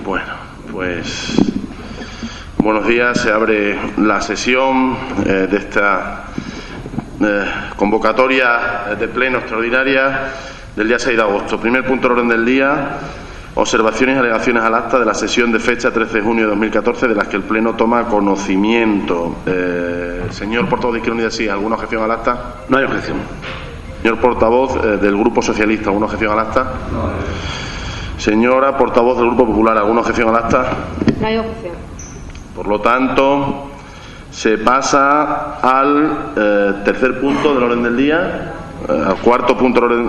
Bueno, pues buenos días. Se abre la sesión de esta convocatoria de pleno extraordinaria del día 6 de agosto. Primer punto del orden del día: observaciones y alegaciones al acta de la sesión de fecha 13 de junio de 2014 de las que el Pleno toma conocimiento. Señor portavoz de Izquierda Unida, ¿sí? ¿Alguna objeción al acta? No hay objeción. Señor portavoz del Grupo Socialista, ¿alguna objeción al acta? No. Señora portavoz del Grupo Popular, ¿alguna objeción al acta? No hay objeción. Por lo tanto, se pasa al tercer punto del orden del día. Al cuarto punto del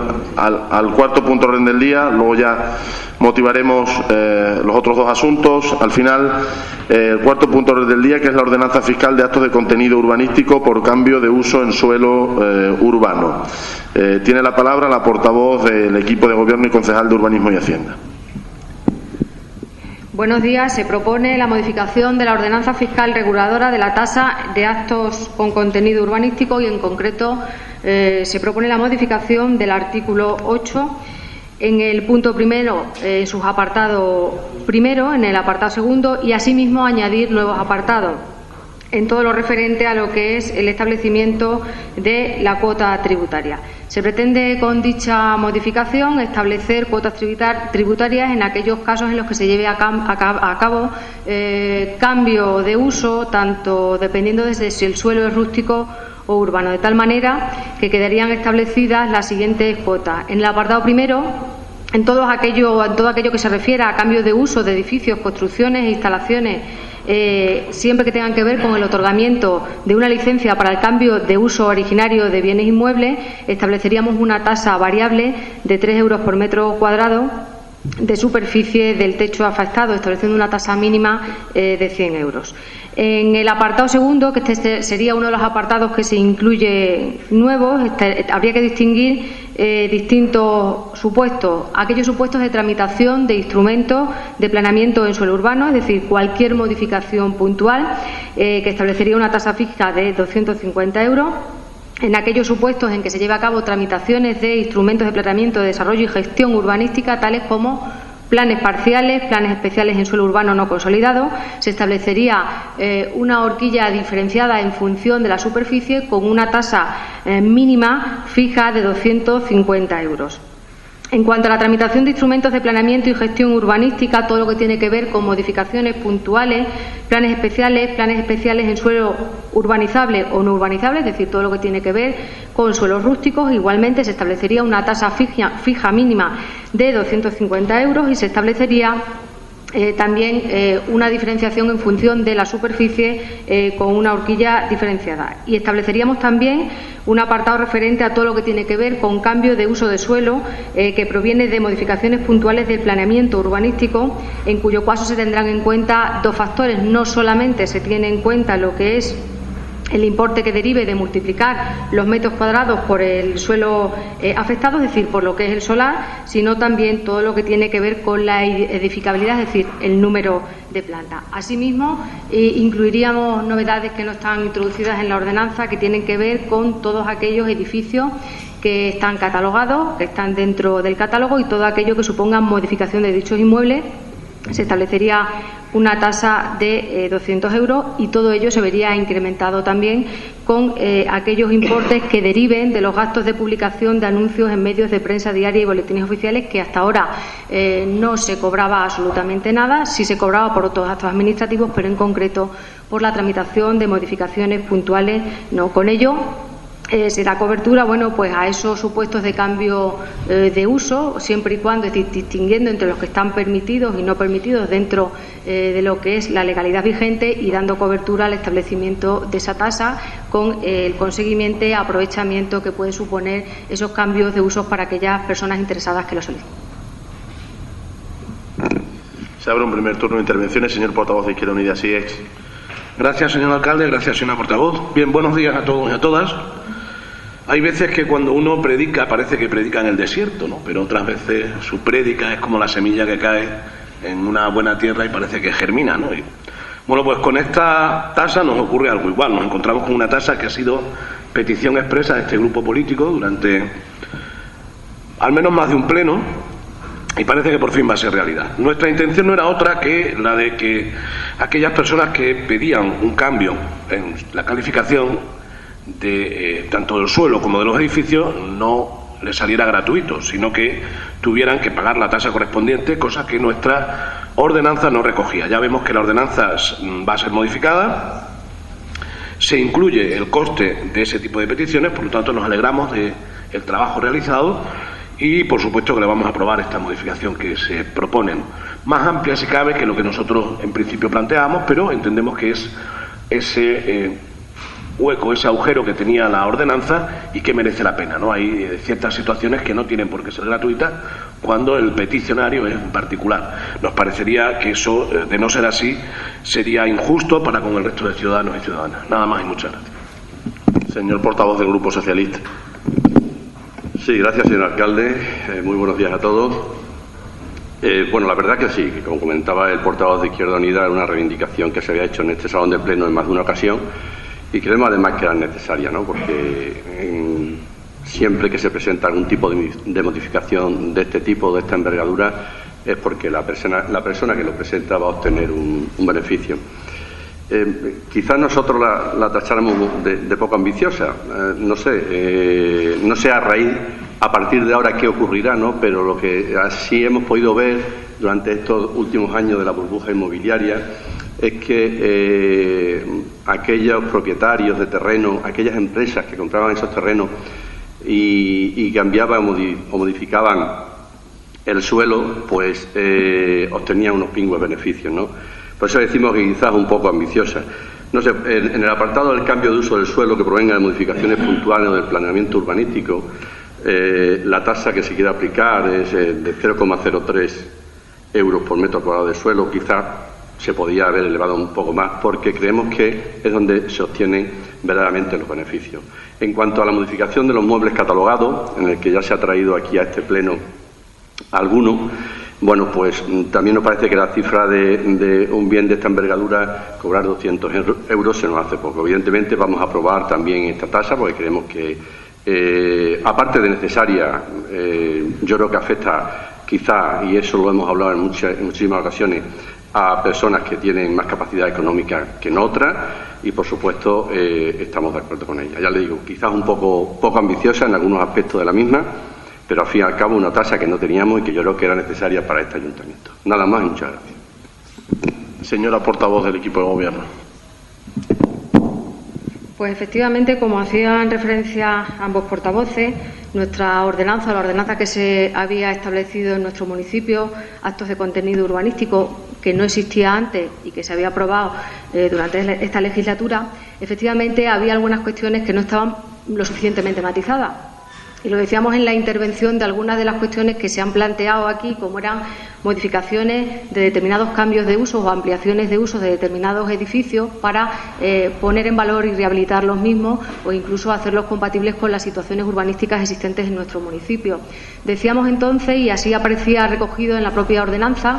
orden del día. Luego ya motivaremos los otros dos asuntos. Al final, el cuarto punto del orden del día, que es la ordenanza fiscal de actos de contenido urbanístico por cambio de uso en suelo urbano. Tiene la palabra la portavoz del equipo de gobierno y concejal de Urbanismo y Hacienda. Buenos días. Se propone la modificación de la ordenanza fiscal reguladora de la tasa de actos con contenido urbanístico y, en concreto, se propone la modificación del artículo 8 en el punto primero, sus apartados primero, en el apartado segundo, y asimismo añadir nuevos apartados en todo lo referente a lo que es el establecimiento de la cuota tributaria. Se pretende con dicha modificación establecer cuotas tributarias en aquellos casos en los que se lleve a cabo cambio de uso, tanto dependiendo de si el suelo es rústico o urbano, de tal manera que quedarían establecidas las siguientes cuotas. En el apartado primero, en todo aquello que se refiera a cambio de uso de edificios, construcciones e instalaciones, siempre que tengan que ver con el otorgamiento de una licencia para el cambio de uso originario de bienes inmuebles, estableceríamos una tasa variable de 3 euros por metro cuadrado de superficie del techo afectado, estableciendo una tasa mínima de 100 euros. En el apartado segundo, que este sería uno de los apartados que se incluye nuevos, habría que distinguir distintos supuestos. Aquellos supuestos de tramitación de instrumentos de planeamiento en suelo urbano, es decir, cualquier modificación puntual que establecería una tasa fija de 250 euros. En aquellos supuestos en que se lleve a cabo tramitaciones de instrumentos de planeamiento, de desarrollo y gestión urbanística, tales como planes parciales, planes especiales en suelo urbano no consolidado, se establecería una horquilla diferenciada en función de la superficie con una tasa mínima fija de 250 euros. En cuanto a la tramitación de instrumentos de planeamiento y gestión urbanística, todo lo que tiene que ver con modificaciones puntuales, planes especiales en suelo urbanizable o no urbanizable, es decir, todo lo que tiene que ver con suelos rústicos, igualmente se establecería una tasa fija mínima de 250 euros y se establecería también una diferenciación en función de la superficie con una horquilla diferenciada. Y estableceríamos también un apartado referente a todo lo que tiene que ver con cambio de uso de suelo que proviene de modificaciones puntuales del planeamiento urbanístico, en cuyo caso se tendrán en cuenta dos factores. No solamente se tiene en cuenta lo que es el importe que derive de multiplicar los metros cuadrados por el suelo afectado, es decir, por lo que es el solar, sino también todo lo que tiene que ver con la edificabilidad, es decir, el número de plantas. Asimismo, incluiríamos novedades que no están introducidas en la ordenanza, que tienen que ver con todos aquellos edificios que están catalogados, que están dentro del catálogo, y todo aquello que suponga modificación de dichos inmuebles. Se establecería una tasa de 200 euros y todo ello se vería incrementado también con aquellos importes que deriven de los gastos de publicación de anuncios en medios de prensa diaria y boletines oficiales, que hasta ahora no se cobraba absolutamente nada. Sí se cobraba por otros actos administrativos, pero en concreto por la tramitación de modificaciones puntuales no. Con ello se da cobertura, pues a esos supuestos de cambio de uso, siempre y cuando distinguiendo entre los que están permitidos y no permitidos dentro de lo que es la legalidad vigente, y dando cobertura al establecimiento de esa tasa con el conseguimiento y aprovechamiento que puede suponer esos cambios de usos para aquellas personas interesadas que lo soliciten. Se abre un primer turno de intervenciones. Señor portavoz de Izquierda Unida, sí es. Gracias, señor alcalde. Gracias, señora portavoz. Bien, buenos días a todos y a todas. Hay veces que cuando uno predica parece que predica en el desierto, ¿no? Pero otras veces su prédica es como la semilla que cae en una buena tierra y parece que germina, ¿no? Y, pues con esta tasa nos ocurre algo igual. Nos encontramos con una tasa que ha sido petición expresa de este grupo político durante al menos más de un pleno, y parece que por fin va a ser realidad. Nuestra intención no era otra que la de que aquellas personas que pedían un cambio en la calificación de tanto del suelo como de los edificios no les saliera gratuito, sino que tuvieran que pagar la tasa correspondiente, cosa que nuestra ordenanza no recogía. Ya vemos que la ordenanza va a ser modificada, se incluye el coste de ese tipo de peticiones, por lo tanto nos alegramos del trabajo realizado y por supuesto que le vamos a aprobar esta modificación que se propone, más amplia si cabe que lo que nosotros en principio planteábamos, pero entendemos que es ese hueco, ese agujero que tenía la ordenanza y que merece la pena, ¿no? Hay ciertas situaciones que no tienen por qué ser gratuitas cuando el peticionario es un particular. Nos parecería que eso, de no ser así, sería injusto para con el resto de ciudadanos y ciudadanas. Nada más y muchas gracias. Señor portavoz del Grupo Socialista. Sí, gracias, señor alcalde. Muy buenos días a todos. Bueno, la verdad que sí, que como comentaba el portavoz de Izquierda Unida, era una reivindicación que se había hecho en este salón de pleno en más de una ocasión y creemos además que era necesaria, ¿no? Porque siempre que se presenta algún tipo de modificación de este tipo, de esta envergadura, es porque la persona que lo presenta va a obtener un beneficio. Quizás nosotros la tacháramos de poco ambiciosa, no sé a raíz, a partir de ahora qué ocurrirá, ¿no? Pero lo que así hemos podido ver durante estos últimos años de la burbuja inmobiliaria es que aquellos propietarios de terreno, aquellas empresas que compraban esos terrenos y cambiaban o modificaban el suelo, pues obtenían unos pingües beneficios, ¿no? Por eso decimos que quizás un poco ambiciosa. No sé, en el apartado del cambio de uso del suelo que provenga de modificaciones puntuales o del planeamiento urbanístico, la tasa que se quiere aplicar es de 0,03 euros por metro cuadrado de suelo. Quizás se podía haber elevado un poco más porque creemos que es donde se obtienen verdaderamente los beneficios. En cuanto a la modificación de los muebles catalogados, en el que ya se ha traído aquí a este pleno alguno, bueno, pues también nos parece que la cifra de un bien de esta envergadura, cobrar 200 euros, se nos hace poco. Evidentemente vamos a aprobar también esta tasa porque creemos que, aparte de necesaria, yo creo que afecta quizá, y eso lo hemos hablado en muchísimas ocasiones, a personas que tienen más capacidad económica que en otras y, por supuesto, estamos de acuerdo con ella. Ya le digo, quizás un poco ambiciosa en algunos aspectos de la misma, pero al fin y al cabo una tasa que no teníamos y que yo creo que era necesaria para este ayuntamiento. Nada más y muchas gracias. Señora portavoz del equipo de gobierno. Pues efectivamente, como hacían referencia ambos portavoces, nuestra ordenanza, la ordenanza que se había establecido en nuestro municipio, actos de contenido urbanístico, que no existía antes y que se había aprobado durante esta legislatura, efectivamente había algunas cuestiones que no estaban lo suficientemente matizadas. Y lo decíamos en la intervención de algunas de las cuestiones que se han planteado aquí, como eran modificaciones de determinados cambios de uso o ampliaciones de uso de determinados edificios para poner en valor y rehabilitar los mismos o incluso hacerlos compatibles con las situaciones urbanísticas existentes en nuestro municipio. Decíamos entonces, y así aparecía recogido en la propia ordenanza,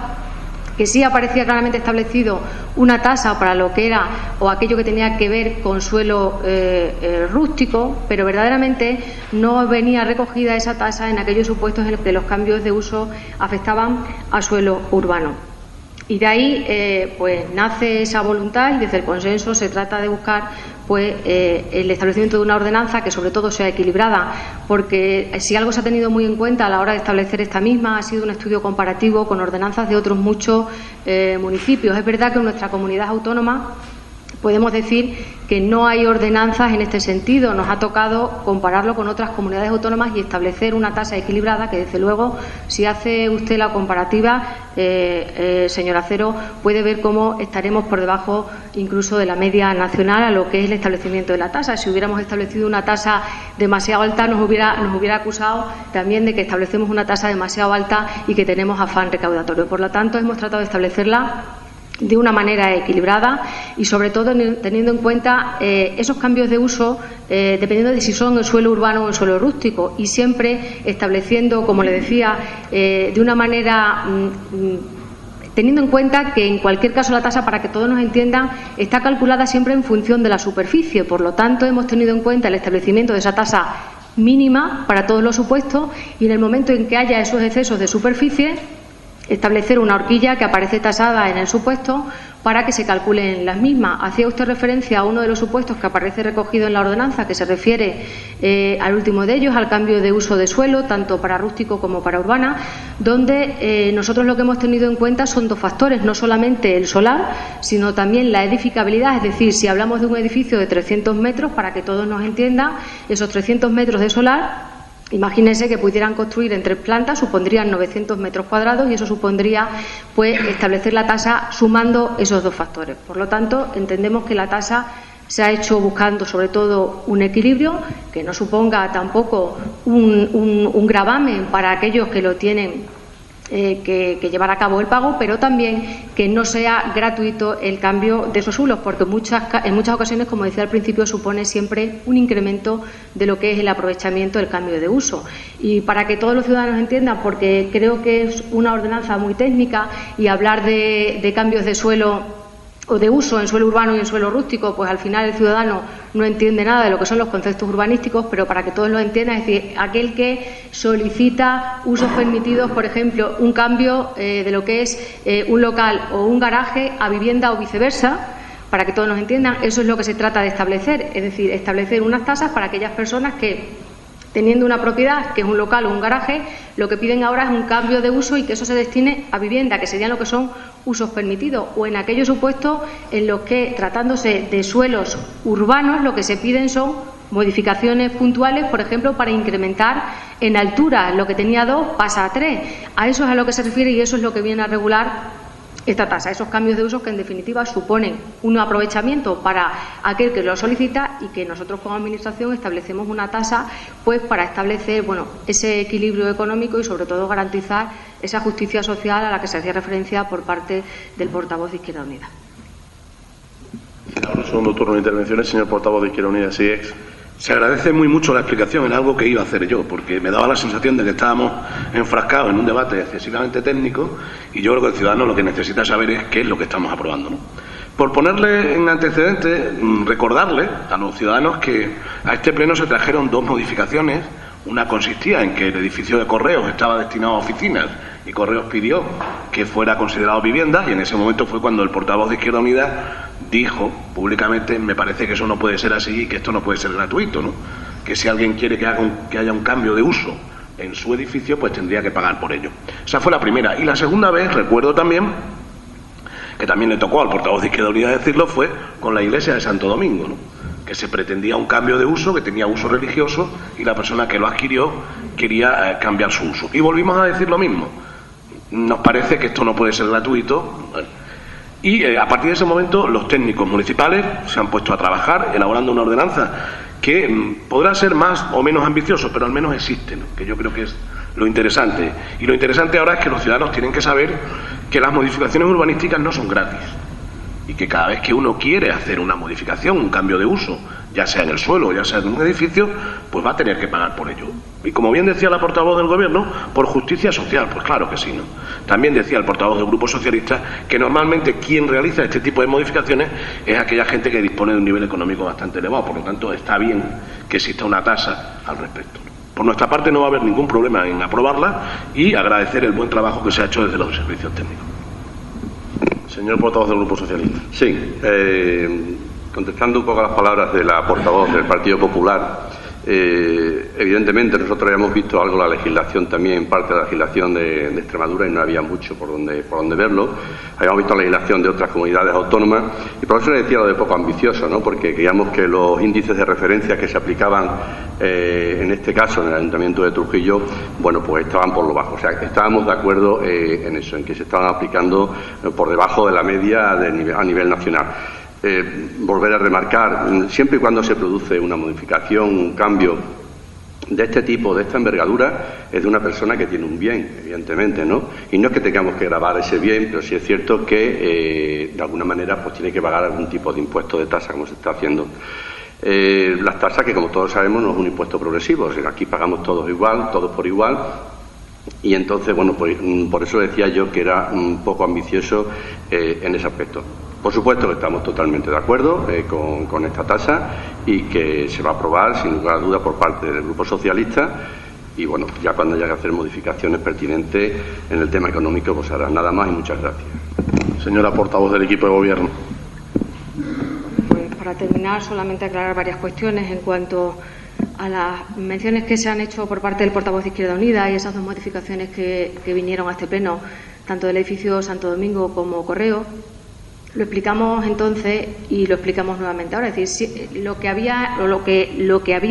que sí aparecía claramente establecido una tasa para lo que era o aquello que tenía que ver con suelo rústico, pero verdaderamente no venía recogida esa tasa en aquellos supuestos en los que los cambios de uso afectaban a suelo urbano. Y de ahí pues nace esa voluntad y desde el consenso se trata de buscar pues el establecimiento de una ordenanza que sobre todo sea equilibrada, porque si algo se ha tenido muy en cuenta a la hora de establecer esta misma ha sido un estudio comparativo con ordenanzas de otros muchos municipios. Es verdad que en nuestra comunidad autónoma podemos decir que no hay ordenanzas en este sentido. Nos ha tocado compararlo con otras comunidades autónomas y establecer una tasa equilibrada que, desde luego, si hace usted la comparativa, señor Acero, puede ver cómo estaremos por debajo incluso de la media nacional a lo que es el establecimiento de la tasa. Si hubiéramos establecido una tasa demasiado alta, nos hubiera acusado también de que establecemos una tasa demasiado alta y que tenemos afán recaudatorio. Por lo tanto, hemos tratado de establecerla de una manera equilibrada y, sobre todo, teniendo en cuenta esos cambios de uso dependiendo de si son en suelo urbano o en suelo rústico, y siempre estableciendo, como le decía, de una manera teniendo en cuenta que en cualquier caso la tasa, para que todos nos entiendan, está calculada siempre en función de la superficie. Por lo tanto, hemos tenido en cuenta el establecimiento de esa tasa mínima para todos los supuestos, y en el momento en que haya esos excesos de superficie establecer una horquilla que aparece tasada en el supuesto para que se calculen las mismas. Hacía usted referencia a uno de los supuestos que aparece recogido en la ordenanza, que se refiere al último de ellos, al cambio de uso de suelo, tanto para rústico como para urbana, donde nosotros lo que hemos tenido en cuenta son dos factores, no solamente el solar, sino también la edificabilidad. Es decir, si hablamos de un edificio de 300 metros, para que todos nos entiendan, esos 300 metros de solar, imagínense que pudieran construir en 3 plantas, supondrían 900 metros cuadrados y eso supondría pues establecer la tasa sumando esos dos factores. Por lo tanto, entendemos que la tasa se ha hecho buscando sobre todo un equilibrio que no suponga tampoco un gravamen para aquellos que lo tienen que llevar a cabo el pago, pero también que no sea gratuito el cambio de esos suelos, porque en muchas ocasiones, como decía al principio, supone siempre un incremento de lo que es el aprovechamiento del cambio de uso. Y para que todos los ciudadanos entiendan, porque creo que es una ordenanza muy técnica y hablar de cambios de suelo o de uso en suelo urbano y en suelo rústico, pues al final el ciudadano no entiende nada de lo que son los conceptos urbanísticos, pero para que todos lo entiendan, es decir, aquel que solicita usos permitidos, por ejemplo, un cambio de lo que es un local o un garaje a vivienda o viceversa, para que todos nos entiendan, eso es lo que se trata de establecer, es decir, establecer unas tasas para aquellas personas que, teniendo una propiedad, que es un local o un garaje, lo que piden ahora es un cambio de uso y que eso se destine a vivienda, que serían lo que son usos permitidos, o en aquellos supuestos en los que, tratándose de suelos urbanos, lo que se piden son modificaciones puntuales, por ejemplo, para incrementar en altura, lo que tenía 2 pasa a 3. A eso es a lo que se refiere y eso es lo que viene a regular esta tasa, esos cambios de uso que en definitiva suponen un aprovechamiento para aquel que lo solicita y que nosotros como Administración establecemos una tasa pues para establecer ese equilibrio económico y sobre todo garantizar esa justicia social a la que se hacía referencia por parte del portavoz de Izquierda Unida. Segundo turno de intervenciones, señor portavoz de Izquierda Unida, sí. Se agradece muy mucho la explicación en algo que iba a hacer yo, porque me daba la sensación de que estábamos enfrascados en un debate excesivamente técnico y yo creo que el ciudadano lo que necesita saber es qué es lo que estamos aprobando, ¿no? Por ponerle en antecedentes, recordarle a los ciudadanos que a este pleno se trajeron 2 modificaciones. Una consistía en que el edificio de Correos estaba destinado a oficinas y Correos pidió que fuera considerado vivienda y en ese momento fue cuando el portavoz de Izquierda Unida dijo públicamente: me parece que eso no puede ser así y que esto no puede ser gratuito, ¿no? Que si alguien quiere que haya un cambio de uso en su edificio, pues tendría que pagar por ello. Esa fue la primera. Y la segunda vez, recuerdo también, que también le tocó al portavoz de Izquierda Unida decirlo, fue con la iglesia de Santo Domingo, ¿no? Que se pretendía un cambio de uso, que tenía uso religioso y la persona que lo adquirió quería cambiar su uso. Y volvimos a decir lo mismo. Nos parece que esto no puede ser gratuito. Y a partir de ese momento los técnicos municipales se han puesto a trabajar elaborando una ordenanza que podrá ser más o menos ambicioso, pero al menos existe, ¿no? Que yo creo que es lo interesante. Y lo interesante ahora es que los ciudadanos tienen que saber que las modificaciones urbanísticas no son gratis y que cada vez que uno quiere hacer una modificación, un cambio de uso, ya sea en el suelo, ya sea en un edificio, pues va a tener que pagar por ello. Y como bien decía la portavoz del Gobierno, por justicia social, pues claro que sí, ¿no? También decía el portavoz del Grupo Socialista que normalmente quien realiza este tipo de modificaciones es aquella gente que dispone de un nivel económico bastante elevado, por lo tanto está bien que exista una tasa al respecto. Por nuestra parte no va a haber ningún problema en aprobarla y agradecer el buen trabajo que se ha hecho desde los servicios técnicos. Señor portavoz del Grupo Socialista. Sí, contestando un poco a las palabras de la portavoz del Partido Popular, evidentemente nosotros habíamos visto algo de la legislación también, parte de la legislación de Extremadura, y no había mucho por donde verlo. Habíamos visto la legislación de otras comunidades autónomas y por eso le decía lo de poco ambicioso, ¿no? Porque creíamos que los índices de referencia que se aplicaban en este caso en el Ayuntamiento de Trujillo, bueno, pues estaban por lo bajo. O sea, estábamos de acuerdo en eso, en que se estaban aplicando por debajo de la media a nivel nacional. Volver a remarcar, siempre y cuando se produce una modificación, un cambio de este tipo, de esta envergadura, es de una persona que tiene un bien, evidentemente, ¿no? Y no es que tengamos que gravar ese bien, pero sí es cierto que de alguna manera pues tiene que pagar algún tipo de impuesto de tasa, como se está haciendo. Las tasas, que como todos sabemos no es un impuesto progresivo, o sea, aquí pagamos todos igual, todos por igual. Y entonces, bueno, pues por eso decía yo que era un poco ambicioso en ese aspecto. Por supuesto que estamos totalmente de acuerdo con esta tasa y que se va a aprobar sin lugar a duda por parte del Grupo Socialista y bueno, ya cuando haya que hacer modificaciones pertinentes en el tema económico, pues hará. Nada más y muchas gracias. Señora portavoz del equipo de Gobierno. Pues para terminar, solamente aclarar varias cuestiones en cuanto a las menciones que se han hecho por parte del portavoz de Izquierda Unida y esas dos modificaciones que vinieron a este pleno, tanto del edificio Santo Domingo como Correo. Lo explicamos entonces y lo explicamos nuevamente ahora. Es decir, lo que había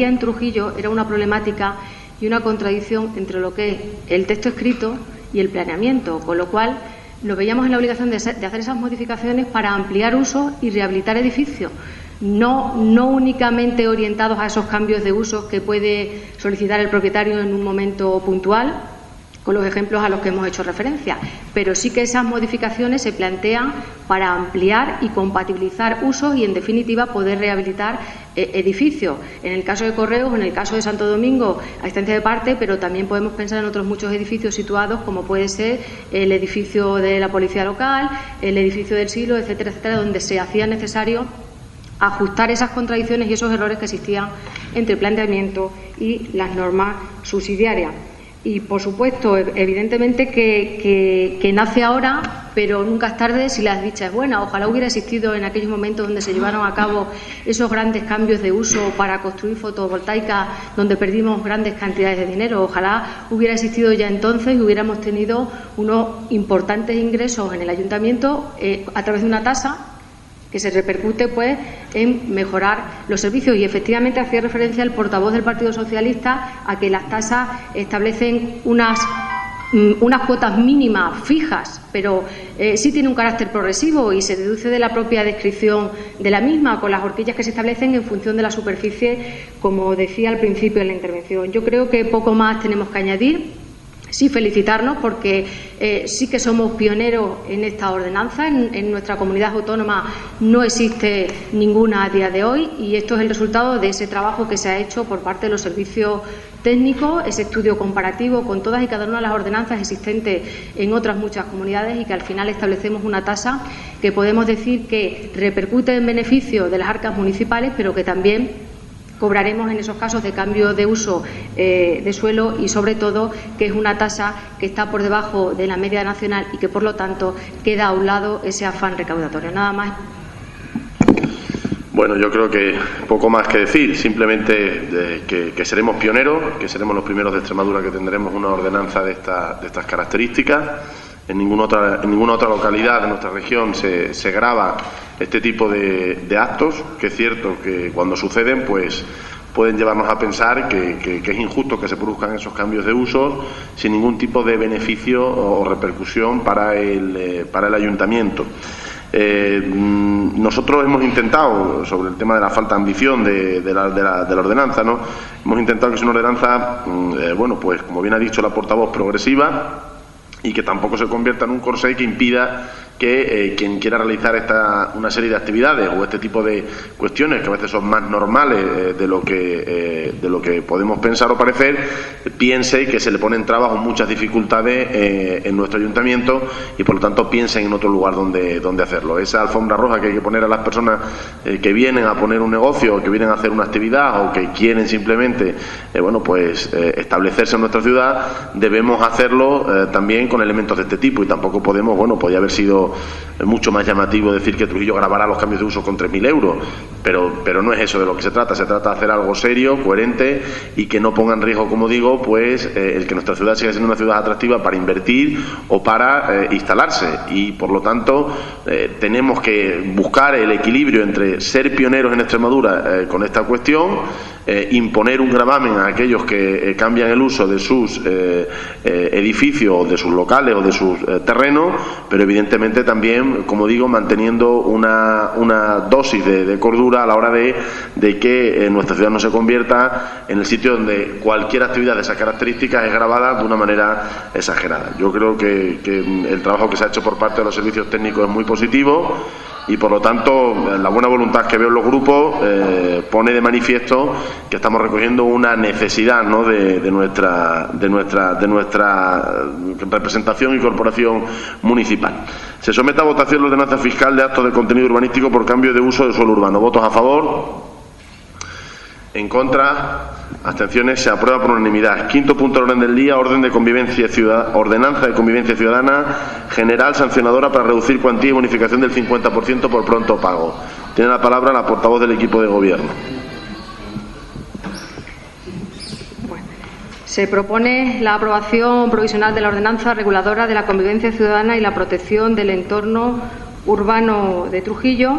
en Trujillo era una problemática y una contradicción entre lo que es el texto escrito y el planeamiento, con lo cual nos veíamos en la obligación de hacer esas modificaciones para ampliar usos y rehabilitar edificios, no únicamente orientados a esos cambios de usos que puede solicitar el propietario en un momento puntual, con los ejemplos a los que hemos hecho referencia, pero sí que esas modificaciones se plantean para ampliar y compatibilizar usos y, en definitiva, poder rehabilitar edificios. En el caso de Correos, en el caso de Santo Domingo, a instancia de parte, pero también podemos pensar en otros muchos edificios situados, como puede ser el edificio de la Policía Local, el edificio del Silo, etcétera, etcétera, donde se hacía necesario ajustar esas contradicciones y esos errores que existían entre el planteamiento y las normas subsidiarias. Y, por supuesto, evidentemente que nace ahora, pero nunca es tarde si la dicha es buena. Ojalá hubiera existido en aquellos momentos donde se llevaron a cabo esos grandes cambios de uso para construir fotovoltaicas, donde perdimos grandes cantidades de dinero. Ojalá hubiera existido ya entonces y hubiéramos tenido unos importantes ingresos en el ayuntamiento a través de una tasa que se repercute pues en mejorar los servicios. Y efectivamente hacía referencia el portavoz del Partido Socialista a que las tasas establecen unas cuotas mínimas fijas, pero sí tiene un carácter progresivo y se deduce de la propia descripción de la misma, con las horquillas que se establecen en función de la superficie, como decía al principio de la intervención. Yo creo que poco más tenemos que añadir. Sí, felicitarnos porque sí que somos pioneros en esta ordenanza. En nuestra comunidad autónoma no existe ninguna a día de hoy y esto es el resultado de ese trabajo que se ha hecho por parte de los servicios técnicos, ese estudio comparativo con todas y cada una de las ordenanzas existentes en otras muchas comunidades y que al final establecemos una tasa que podemos decir que repercute en beneficio de las arcas municipales, pero que también cobraremos en esos casos de cambio de uso de suelo y, sobre todo, que es una tasa que está por debajo de la media nacional y que, por lo tanto, queda a un lado ese afán recaudatorio. Nada más. Bueno, yo creo que poco más que decir, simplemente que seremos pioneros, que seremos los primeros de Extremadura que tendremos una ordenanza de estas características. En ninguna otra localidad de nuestra región se grava este tipo de actos, que es cierto que cuando suceden pues pueden llevarnos a pensar que es injusto que se produzcan esos cambios de usos sin ningún tipo de beneficio o repercusión para el ayuntamiento. Nosotros hemos intentado, sobre el tema de la falta de ambición de la ordenanza, ¿no? Hemos intentado que sea una ordenanza, bueno, pues como bien ha dicho la portavoz, progresiva, y que tampoco se convierta en un corsé que impida que quien quiera realizar una serie de actividades o este tipo de cuestiones que a veces son más normales de lo que podemos pensar o parecer, piense que se le ponen trabas o muchas dificultades en nuestro ayuntamiento y por lo tanto piensen en otro lugar donde hacerlo. Esa alfombra roja que hay que poner a las personas que vienen a poner un negocio o que vienen a hacer una actividad o que quieren simplemente establecerse en nuestra ciudad, debemos hacerlo también con elementos de este tipo y tampoco podemos, podría haber sido mucho más llamativo decir que Trujillo grabará los cambios de uso con 3.000 euros, pero no es eso de lo que se trata de hacer algo serio, coherente y que no ponga en riesgo, como digo, pues el que nuestra ciudad siga siendo una ciudad atractiva para invertir o para instalarse y por lo tanto tenemos que buscar el equilibrio entre ser pioneros en Extremadura con esta cuestión, imponer un gravamen a aquellos que cambian el uso de sus edificios, de sus locales o de sus terrenos, pero evidentemente también, como digo, manteniendo una dosis de cordura a la hora de que nuestra ciudad no se convierta en el sitio donde cualquier actividad de esas características es grabada de una manera exagerada. Yo creo que el trabajo que se ha hecho por parte de los servicios técnicos es muy positivo y por lo tanto la buena voluntad que veo en los grupos pone de manifiesto que estamos recogiendo una necesidad, ¿no?, de nuestra representación y corporación municipal. Se somete a votación la ordenanza fiscal de actos de contenido urbanístico por cambio de uso de suelo urbano. ¿Votos a favor? En contra, abstenciones, se aprueba por unanimidad. Quinto punto del orden del día, ordenanza de convivencia ciudadana general sancionadora para reducir cuantía y bonificación del 50% por pronto pago. Tiene la palabra la portavoz del equipo de gobierno. Se propone la aprobación provisional de la ordenanza reguladora de la convivencia ciudadana y la protección del entorno urbano de Trujillo,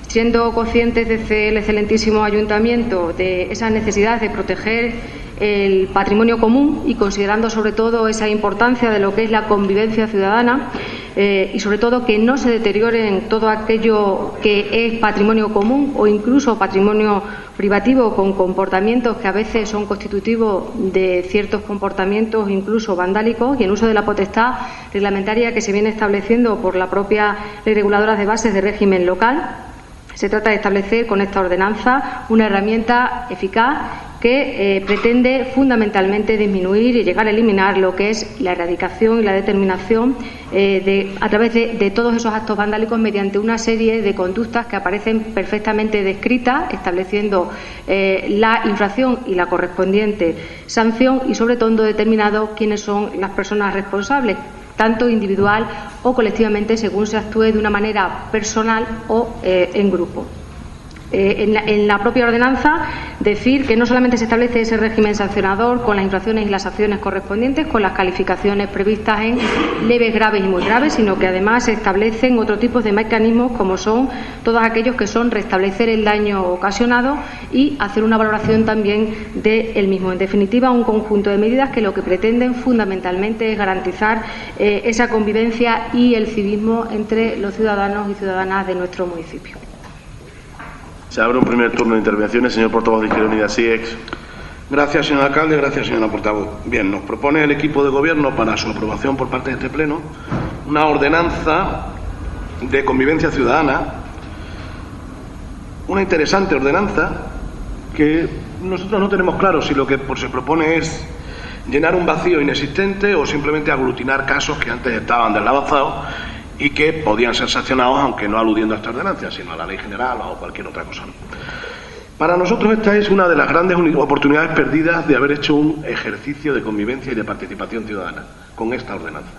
siendo conscientes desde el excelentísimo ayuntamiento de esa necesidad de proteger el patrimonio común y considerando sobre todo esa importancia de lo que es la convivencia ciudadana y sobre todo que no se deterioren todo aquello que es patrimonio común o incluso patrimonio privativo con comportamientos que a veces son constitutivos de ciertos comportamientos incluso vandálicos y en uso de la potestad reglamentaria que se viene estableciendo por la propia Ley Reguladora de Bases de Régimen Local. Se trata de establecer con esta ordenanza una herramienta eficaz que pretende fundamentalmente disminuir y llegar a eliminar lo que es la erradicación y la determinación a través de todos esos actos vandálicos mediante una serie de conductas que aparecen perfectamente descritas, estableciendo la infracción y la correspondiente sanción y sobre todo determinado quiénes son las personas responsables, tanto individual o colectivamente, según se actúe de una manera personal o en grupo. En la propia ordenanza decir que no solamente se establece ese régimen sancionador con las infracciones y las acciones correspondientes, con las calificaciones previstas en leves, graves y muy graves, sino que además se establecen otro tipo de mecanismos como son todos aquellos que son restablecer el daño ocasionado y hacer una valoración también del mismo. En definitiva, un conjunto de medidas que lo que pretenden fundamentalmente es garantizar esa convivencia y el civismo entre los ciudadanos y ciudadanas de nuestro municipio. Se abre un primer turno de intervenciones. Señor portavoz de Izquierda Unida, SIEX. Gracias, señor alcalde. Gracias, señora portavoz. Bien, nos propone el equipo de gobierno para su aprobación por parte de este pleno una ordenanza de convivencia ciudadana, una interesante ordenanza que nosotros no tenemos claro si lo que se propone es llenar un vacío inexistente o simplemente aglutinar casos que antes estaban deslavazados y que podían ser sancionados, aunque no aludiendo a esta ordenanza, sino a la ley general o cualquier otra cosa. Para nosotros esta es una de las grandes oportunidades perdidas de haber hecho un ejercicio de convivencia y de participación ciudadana con esta ordenanza.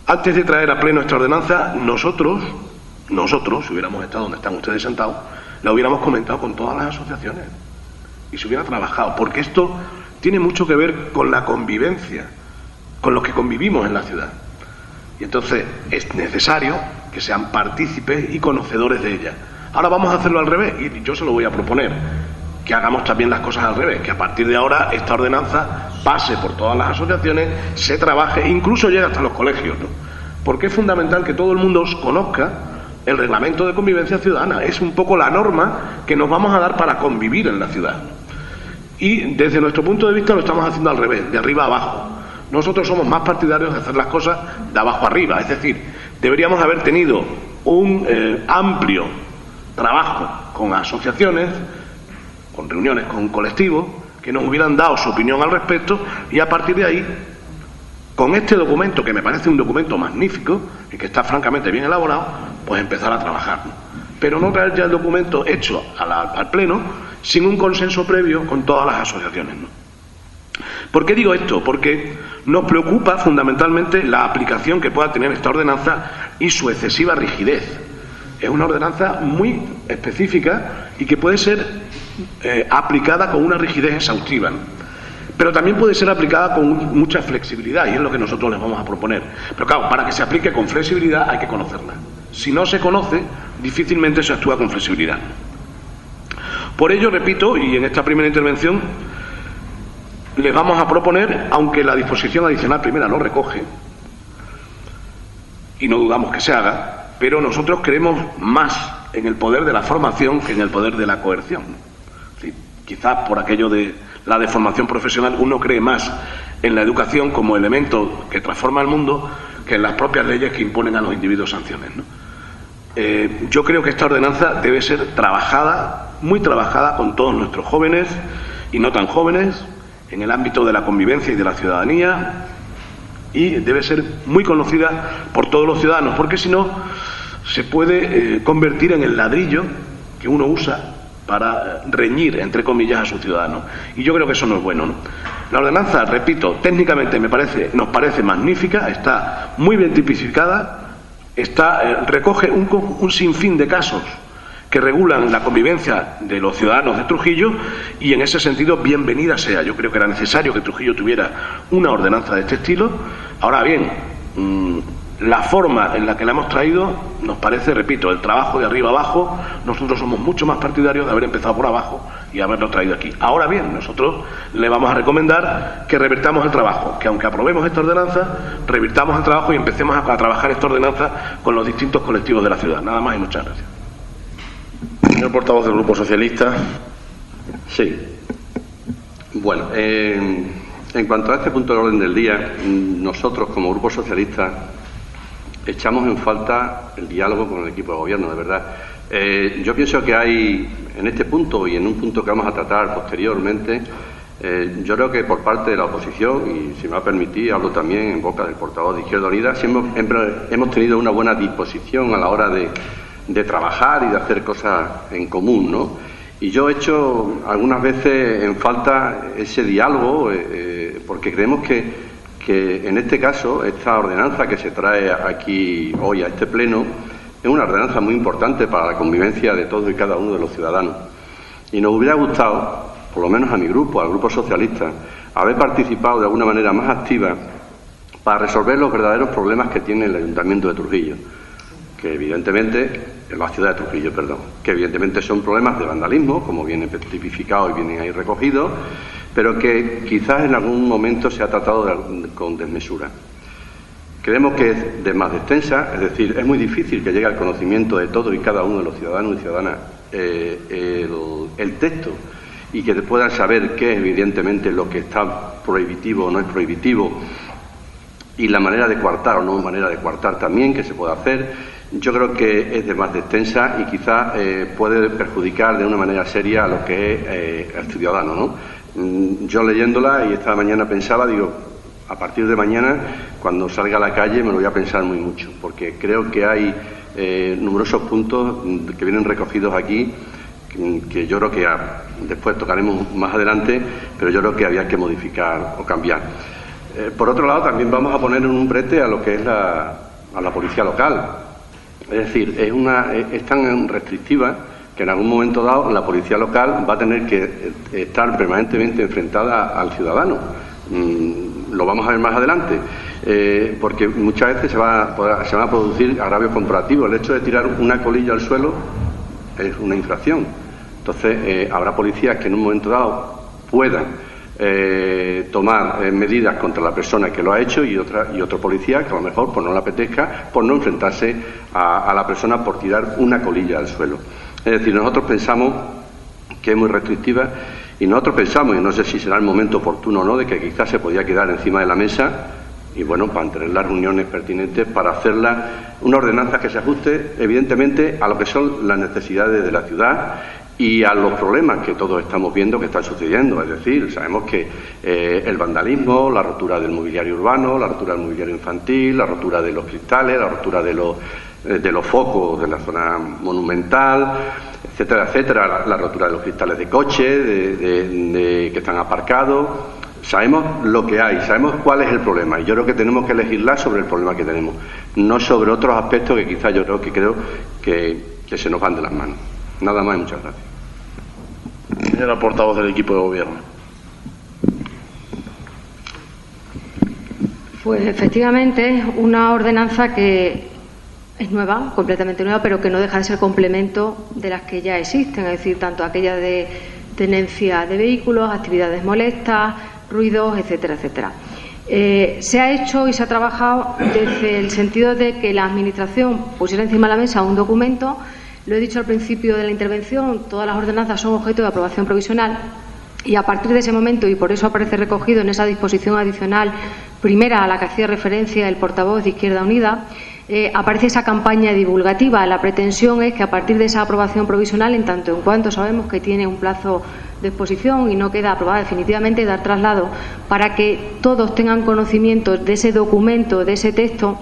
Antes de traer a pleno esta ordenanza, nosotros, si hubiéramos estado donde están ustedes sentados, la hubiéramos comentado con todas las asociaciones y se hubiera trabajado, porque esto tiene mucho que ver con la convivencia, con los que convivimos en la ciudad. Y entonces es necesario que sean partícipes y conocedores de ella. Ahora vamos a hacerlo al revés y yo se lo voy a proponer, que hagamos también las cosas al revés, que a partir de ahora esta ordenanza pase por todas las asociaciones, se trabaje, incluso llegue hasta los colegios, ¿no? Porque es fundamental que todo el mundo conozca el reglamento de convivencia ciudadana. Es un poco la norma que nos vamos a dar para convivir en la ciudad. Y desde nuestro punto de vista lo estamos haciendo al revés, de arriba a abajo. Nosotros somos más partidarios de hacer las cosas de abajo arriba, es decir, deberíamos haber tenido un amplio trabajo con asociaciones, con reuniones con colectivos, que nos hubieran dado su opinión al respecto y a partir de ahí, con este documento, que me parece un documento magnífico y que está francamente bien elaborado, pues empezar a trabajar, ¿no? Pero no traer ya el documento hecho al Pleno sin un consenso previo con todas las asociaciones, ¿no? ¿Por qué digo esto? Porque nos preocupa fundamentalmente la aplicación que pueda tener esta ordenanza y su excesiva rigidez. Es una ordenanza muy específica y que puede ser aplicada con una rigidez exhaustiva, ¿no? Pero también puede ser aplicada con mucha flexibilidad y es lo que nosotros les vamos a proponer. Pero claro, para que se aplique con flexibilidad hay que conocerla. Si no se conoce, difícilmente se actúa con flexibilidad. Por ello, repito, y en esta primera intervención les vamos a proponer, aunque la disposición adicional primera lo recoge, y no dudamos que se haga, pero nosotros creemos más en el poder de la formación que en el poder de la coerción. Sí, quizás por aquello de la deformación profesional uno cree más en la educación como elemento que transforma el mundo que en las propias leyes que imponen a los individuos sanciones, ¿no? Yo creo que esta ordenanza debe ser trabajada, muy trabajada con todos nuestros jóvenes y no tan jóvenes, en el ámbito de la convivencia y de la ciudadanía, y debe ser muy conocida por todos los ciudadanos, porque si no se puede convertir en el ladrillo que uno usa para reñir, entre comillas, a sus ciudadanos. Y yo creo que eso no es bueno, ¿no? La ordenanza, repito, técnicamente nos parece magnífica, está muy bien tipificada, recoge un sinfín de casos que regulan la convivencia de los ciudadanos de Trujillo y en ese sentido bienvenida sea. Yo creo que era necesario que Trujillo tuviera una ordenanza de este estilo. Ahora bien, la forma en la que la hemos traído nos parece, repito, el trabajo de arriba abajo. Nosotros somos mucho más partidarios de haber empezado por abajo y haberlo traído aquí. Ahora bien, nosotros le vamos a recomendar que revirtamos el trabajo, que aunque aprobemos esta ordenanza, revirtamos el trabajo y empecemos a trabajar esta ordenanza con los distintos colectivos de la ciudad. Nada más y muchas gracias. Señor portavoz del Grupo Socialista. Sí. Bueno, en cuanto a este punto del orden del día, nosotros como Grupo Socialista echamos en falta el diálogo con el equipo de gobierno, de verdad. Yo pienso que hay, en este punto y en un punto que vamos a tratar posteriormente, yo creo que por parte de la oposición, y si me va a permitir, hablo también en boca del portavoz de Izquierda Unida, siempre hemos tenido una buena disposición a la hora de trabajar y de hacer cosas en común, ¿no? Y yo he hecho algunas veces en falta ese diálogo, porque creemos que en este caso, esta ordenanza que se trae aquí hoy a este pleno, es una ordenanza muy importante para la convivencia de todos y cada uno de los ciudadanos. Y nos hubiera gustado, por lo menos a mi grupo, al Grupo Socialista, haber participado de alguna manera más activa para resolver los verdaderos problemas que tiene el Ayuntamiento de Trujillo, que evidentemente, en la ciudad de Trujillo, perdón, que evidentemente son problemas de vandalismo, como viene tipificado y vienen ahí recogidos, pero que quizás en algún momento se ha tratado con desmesura. Creemos que es de más extensa, es decir, es muy difícil que llegue al conocimiento de todos y cada uno de los ciudadanos y ciudadanas el texto y que puedan saber qué es evidentemente lo que está prohibitivo o no es prohibitivo y la manera de coartar o no manera de coartar también que se puede hacer. Yo creo que es de más extensa y quizás puede perjudicar de una manera seria a lo que es el ciudadano, ¿no? Yo leyéndola y esta mañana pensaba, digo, a partir de mañana, cuando salga a la calle, me lo voy a pensar muy mucho, porque creo que hay numerosos puntos que vienen recogidos aquí, que yo creo que después tocaremos más adelante, pero yo creo que había que modificar o cambiar. Por otro lado, también vamos a poner en un brete a lo que es a la policía local. Es decir, es tan restrictiva que en algún momento dado la policía local va a tener que estar permanentemente enfrentada al ciudadano. Lo vamos a ver más adelante, porque muchas veces se van a producir agravios comparativos. El hecho de tirar una colilla al suelo es una infracción. Entonces, habrá policías que en un momento dado puedan tomar medidas contra la persona que lo ha hecho y otro policía que a lo mejor no le apetezca por no enfrentarse a la persona por tirar una colilla al suelo. Es decir, nosotros pensamos que es muy restrictiva y nosotros pensamos, y no sé si será el momento oportuno o no, de que quizás se podía quedar encima de la mesa y bueno, para tener las reuniones pertinentes para hacerla una ordenanza que se ajuste evidentemente a lo que son las necesidades de la ciudad y a los problemas que todos estamos viendo que están sucediendo. Es decir, sabemos que el vandalismo, la rotura del mobiliario urbano, la rotura del mobiliario infantil, la rotura de los cristales, la rotura de los focos de la zona monumental, etcétera, etcétera, la rotura de los cristales de coche que están aparcados. Sabemos lo que hay, sabemos cuál es el problema y yo creo que tenemos que legislar sobre el problema que tenemos, no sobre otros aspectos que quizás yo creo que se nos van de las manos. Nada más y muchas gracias. Señora portavoz del equipo de gobierno. Pues efectivamente, una ordenanza que es nueva, completamente nueva, pero que no deja de ser complemento de las que ya existen, es decir, tanto aquellas de tenencia de vehículos, actividades molestas, ruidos, etcétera, etcétera. Se ha hecho y se ha trabajado desde el sentido de que la Administración pusiera encima de la mesa un documento. Lo he dicho al principio de la intervención, todas las ordenanzas son objeto de aprobación provisional y a partir de ese momento, y por eso aparece recogido en esa disposición adicional primera a la que hacía referencia el portavoz de Izquierda Unida, aparece esa campaña divulgativa. La pretensión es que a partir de esa aprobación provisional, en tanto en cuanto sabemos que tiene un plazo de exposición y no queda aprobada definitivamente, dar traslado para que todos tengan conocimiento de ese documento, de ese texto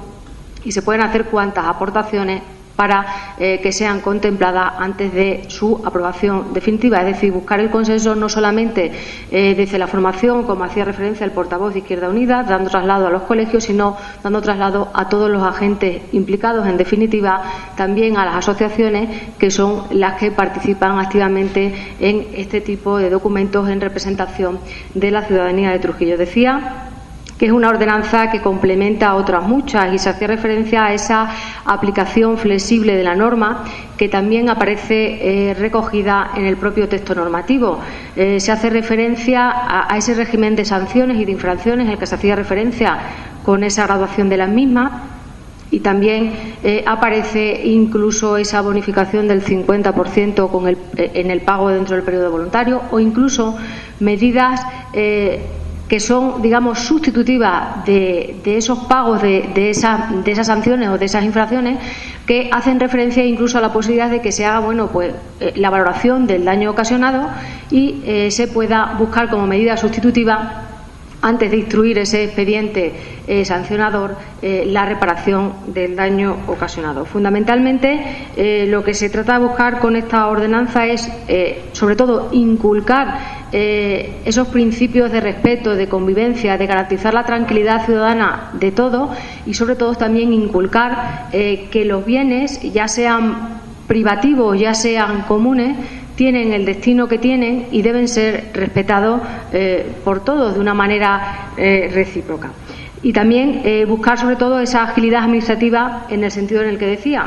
y se puedan hacer cuantas aportaciones para que sean contempladas antes de su aprobación definitiva. Es decir, buscar el consenso no solamente desde la formación, como hacía referencia el portavoz de Izquierda Unida, dando traslado a los colegios, sino dando traslado a todos los agentes implicados, en definitiva, también a las asociaciones, que son las que participan activamente en este tipo de documentos en representación de la ciudadanía de Trujillo. Decía que es una ordenanza que complementa a otras muchas, y se hacía referencia a esa aplicación flexible de la norma que también aparece recogida en el propio texto normativo. Se hace referencia a ese régimen de sanciones y de infracciones al que se hacía referencia con esa graduación de las mismas, y también aparece incluso esa bonificación del 50% en el pago dentro del periodo voluntario, o incluso medidas que son, digamos, sustitutivas de esos pagos de esas sanciones o de esas infracciones, que hacen referencia incluso a la posibilidad de que se haga la valoración del daño ocasionado y se pueda buscar como medida sustitutiva, antes de instruir ese expediente sancionador, la reparación del daño ocasionado. Fundamentalmente, lo que se trata de buscar con esta ordenanza es, sobre todo, inculcar esos principios de respeto, de convivencia, de garantizar la tranquilidad ciudadana de todos, y sobre todo también inculcar que los bienes, ya sean privativos, ya sean comunes, tienen el destino que tienen y deben ser respetados por todos de una manera recíproca. Y también buscar sobre todo esa agilidad administrativa en el sentido en el que decía,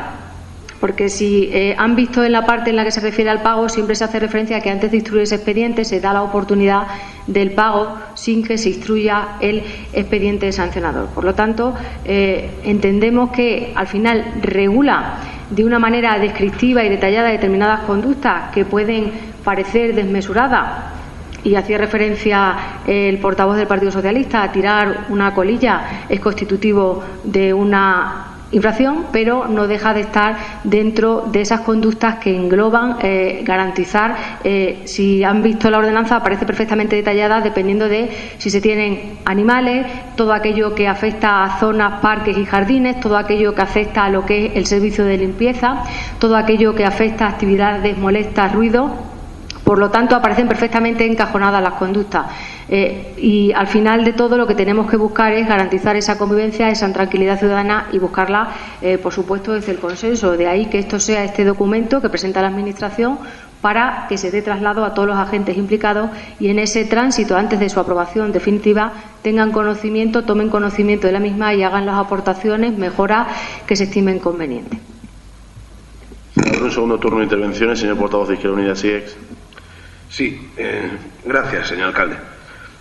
porque si han visto en la parte en la que se refiere al pago, siempre se hace referencia a que antes de instruir ese expediente se da la oportunidad del pago sin que se instruya el expediente sancionador. Por lo tanto, entendemos que al final regula de una manera descriptiva y detallada determinadas conductas que pueden parecer desmesuradas, y hacía referencia el portavoz del Partido Socialista a tirar una colilla es constitutivo de una infracción, pero no deja de estar dentro de esas conductas que engloban garantizar, si han visto la ordenanza, aparece perfectamente detallada dependiendo de si se tienen animales, todo aquello que afecta a zonas, parques y jardines, todo aquello que afecta a lo que es el servicio de limpieza, todo aquello que afecta a actividades molestas, ruido. Por lo tanto, aparecen perfectamente encajonadas las conductas. Y al final de todo, lo que tenemos que buscar es garantizar esa convivencia, esa tranquilidad ciudadana, y buscarla, por supuesto, desde el consenso. De ahí que esto sea este documento que presenta la Administración, para que se dé traslado a todos los agentes implicados, y en ese tránsito, antes de su aprobación definitiva, tengan conocimiento, tomen conocimiento de la misma y hagan las aportaciones, mejoras que se estimen convenientes. Un segundo turno de intervenciones, señor portavoz de Izquierda Unida, SIEX. Sí, gracias, señor alcalde.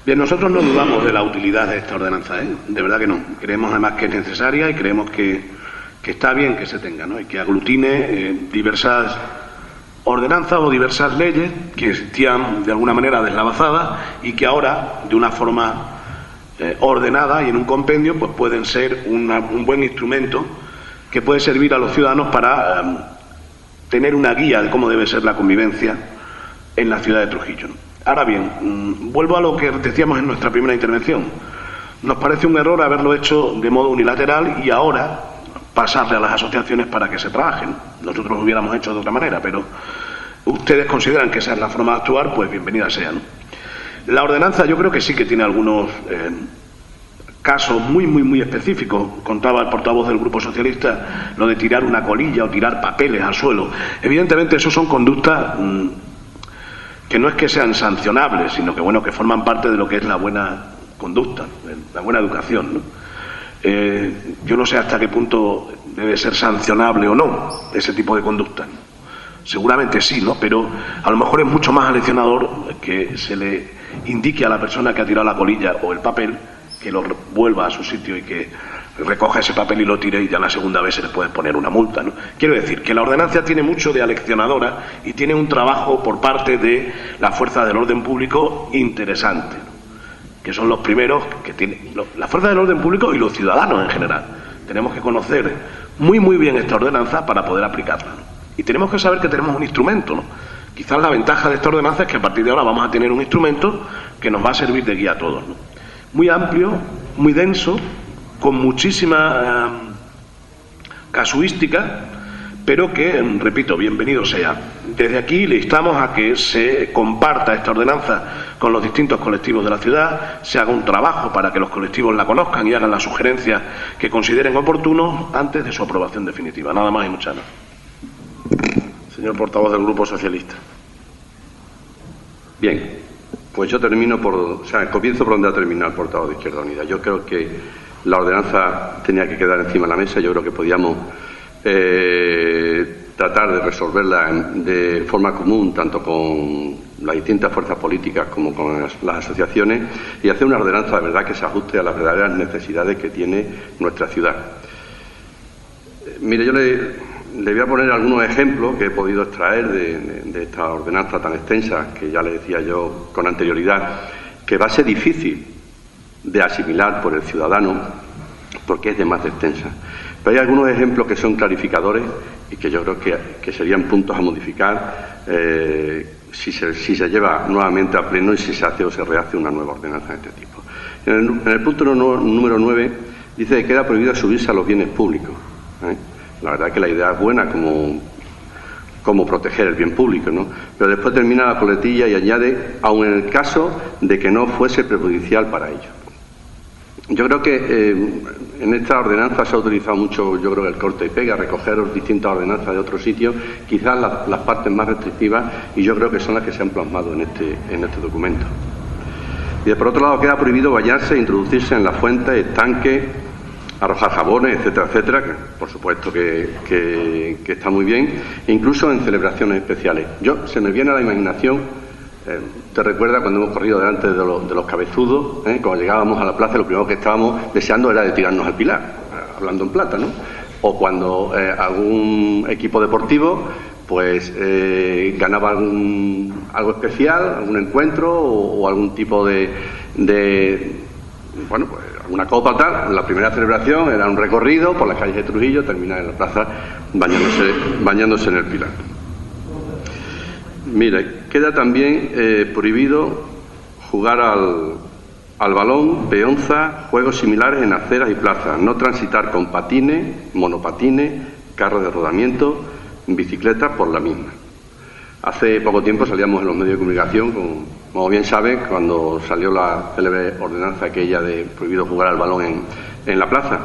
Bien, nosotros no dudamos de la utilidad de esta ordenanza, de verdad que no. Creemos además que es necesaria y creemos que está bien que se tenga, ¿no? Y que aglutine diversas ordenanzas o diversas leyes que existían de alguna manera deslavazadas y que ahora, de una forma ordenada y en un compendio, pues pueden ser un buen instrumento que puede servir a los ciudadanos para tener una guía de cómo debe ser la convivencia en la ciudad de Trujillo. Ahora bien, vuelvo a lo que decíamos en nuestra primera intervención. Nos parece un error haberlo hecho de modo unilateral y ahora pasarle a las asociaciones para que se trabajen. Nosotros lo hubiéramos hecho de otra manera, pero ustedes consideran que esa es la forma de actuar, pues bienvenida sea, ¿no? La ordenanza yo creo que sí que tiene algunos casos muy específicos. Contaba el portavoz del Grupo Socialista lo de tirar una colilla o tirar papeles al suelo. Evidentemente, eso son conductas que no es que sean sancionables, sino que, bueno, que forman parte de lo que es la buena conducta, la buena educación, ¿no? Yo no sé hasta qué punto debe ser sancionable o no ese tipo de conducta. Seguramente sí, ¿no? Pero a lo mejor es mucho más aleccionador que se le indique a la persona que ha tirado la colilla o el papel que lo vuelva a su sitio y que recoja ese papel y lo tire, y ya la segunda vez se le puede poner una multa, ¿no? Quiero decir que la ordenanza tiene mucho de aleccionadora y tiene un trabajo por parte de la fuerza del orden público interesante, ¿no? Que son los primeros que tienen la fuerza del orden público y los ciudadanos en general. Tenemos que conocer muy bien esta ordenanza para poder aplicarla, ¿no? Y tenemos que saber que tenemos un instrumento, ¿no? Quizás la ventaja de esta ordenanza es que a partir de ahora vamos a tener un instrumento que nos va a servir de guía a todos, ¿no? Muy amplio, muy denso, con muchísima casuística, pero que, repito, bienvenido sea. Desde aquí le instamos a que se comparta esta ordenanza con los distintos colectivos de la ciudad, se haga un trabajo para que los colectivos la conozcan y hagan las sugerencias que consideren oportunos antes de su aprobación definitiva. Nada más y muchas gracias. Señor portavoz del Grupo Socialista. Bien, pues yo comienzo por donde ha terminado el portavoz de Izquierda Unida. Yo creo que la ordenanza tenía que quedar encima de la mesa. Yo creo que podíamos tratar de resolverla de forma común, tanto con las distintas fuerzas políticas como con las asociaciones, y hacer una ordenanza de verdad que se ajuste a las verdaderas necesidades que tiene nuestra ciudad. Mire, yo le voy a poner algunos ejemplos que he podido extraer de esta ordenanza tan extensa, que ya le decía yo con anterioridad, que va a ser difícil de asimilar por el ciudadano porque es de más extensa. Pero hay algunos ejemplos que son clarificadores y que yo creo que serían puntos a modificar si se lleva nuevamente a pleno y si se hace o se rehace una nueva ordenanza de este tipo. En el punto número 9 dice que queda prohibido subirse a los bienes públicos. La verdad es que la idea es buena como proteger el bien público, ¿no? Pero después termina la coletilla y añade, aun en el caso de que no fuese perjudicial para ello. Yo creo que en esta ordenanza se ha utilizado mucho, yo creo que el corte y pega, recoger distintas ordenanzas de otros sitios, quizás las partes más restrictivas, y yo creo que son las que se han plasmado en este documento. Y por otro lado queda prohibido bañarse, introducirse en las fuentes, estanques, arrojar jabones, etcétera, etcétera, que por supuesto que está muy bien, e incluso en celebraciones especiales. Se me viene a la imaginación, te recuerda cuando hemos corrido delante de los cabezudos, cuando llegábamos a la plaza, lo primero que estábamos deseando era de tirarnos al pilar, hablando en plata, ¿no? O cuando algún equipo deportivo pues ganaba algo especial, algún encuentro o algún tipo de bueno, pues una copa tal. La primera celebración era un recorrido por las calles de Trujillo, terminar en la plaza bañándose en el pilar. Mire, queda también prohibido jugar al balón, peonza, juegos similares en aceras y plazas, no transitar con patines, monopatines, carros de rodamiento, bicicletas por la misma. Hace poco tiempo salíamos en los medios de comunicación, como bien sabe, cuando salió la célebre ordenanza aquella de prohibido jugar al balón en la plaza.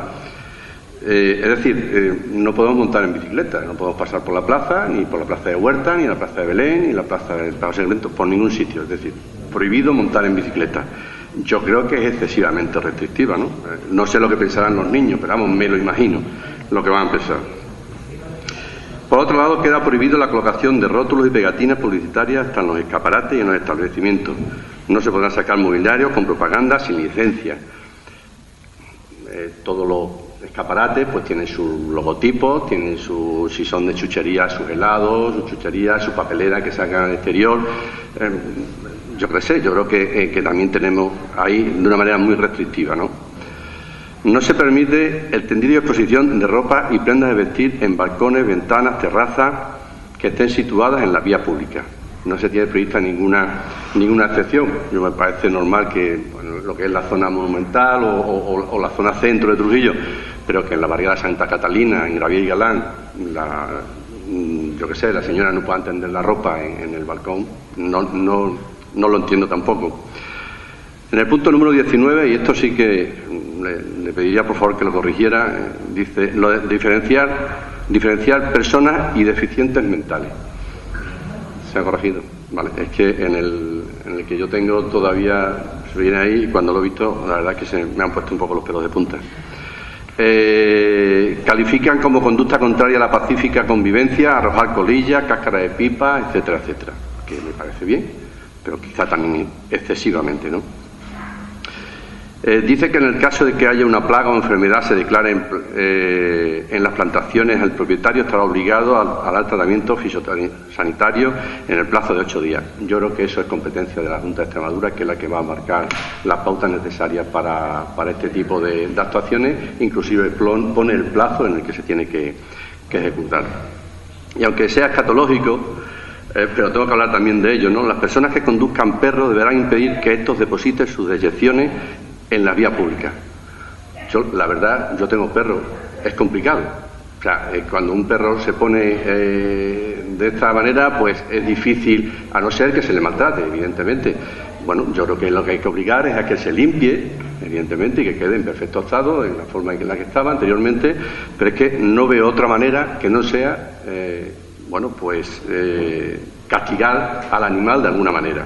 Es decir, no podemos montar en bicicleta, no podemos pasar por la plaza, ni por la plaza de Huerta, ni la plaza de Belén, ni la plaza del Palacio de Segmentos, por ningún sitio. Es decir, prohibido montar en bicicleta. Yo creo que es excesivamente restrictiva, ¿no? No sé lo que pensarán los niños, pero vamos, me lo imagino lo que van a pensar. Por otro lado, queda prohibido la colocación de rótulos y pegatinas publicitarias hasta en los escaparates y en los establecimientos. No se podrán sacar mobiliarios con propaganda sin licencia. Todos los escaparates pues tienen sus logotipos, tienen si son de chuchería, sus helados, sus chucherías, su papelera que sacan al exterior. Yo creo que también tenemos ahí de una manera muy restrictiva, ¿no? No se permite el tendido y exposición de ropa y prendas de vestir en balcones, ventanas, terrazas que estén situadas en la vía pública. No se tiene prevista ninguna excepción. Yo me parece normal que lo que es la zona monumental o la zona centro de Trujillo, pero que en la barriada Santa Catalina, en Gravía y Galán, la señora no pueda tender la ropa en el balcón, no lo entiendo tampoco. En el punto número 19, y esto sí que le pediría por favor que lo corrigiera, dice lo de diferenciar personas y deficientes mentales. Se ha corregido. Vale, es que en el que yo tengo todavía se viene ahí, y cuando lo he visto, la verdad es que se me han puesto un poco los pelos de punta. Califican como conducta contraria a la pacífica convivencia arrojar colillas, cáscaras de pipa, etcétera, etcétera. Que me parece bien, pero quizá también excesivamente, ¿no? Dice que en el caso de que haya una plaga o enfermedad se declare en las plantaciones, el propietario estará obligado al tratamiento fisiosanitario en el plazo de 8 días. Yo creo que eso es competencia de la Junta de Extremadura, que es la que va a marcar las pautas necesarias para este tipo de actuaciones, inclusive pone el plazo en el que se tiene que ejecutar. Y aunque sea escatológico, pero tengo que hablar también de ello, ¿no? Las personas que conduzcan perros deberán impedir que estos depositen sus deyecciones en la vía pública. La verdad, yo tengo perro, es complicado, O sea, cuando un perro se pone de esta manera, pues es difícil, a no ser que se le maltrate, evidentemente. Bueno, yo creo que lo que hay que obligar es a que se limpie, evidentemente, y que quede en perfecto estado, en la forma en la que estaba anteriormente, pero es que no veo otra manera que no sea, castigar al animal de alguna manera.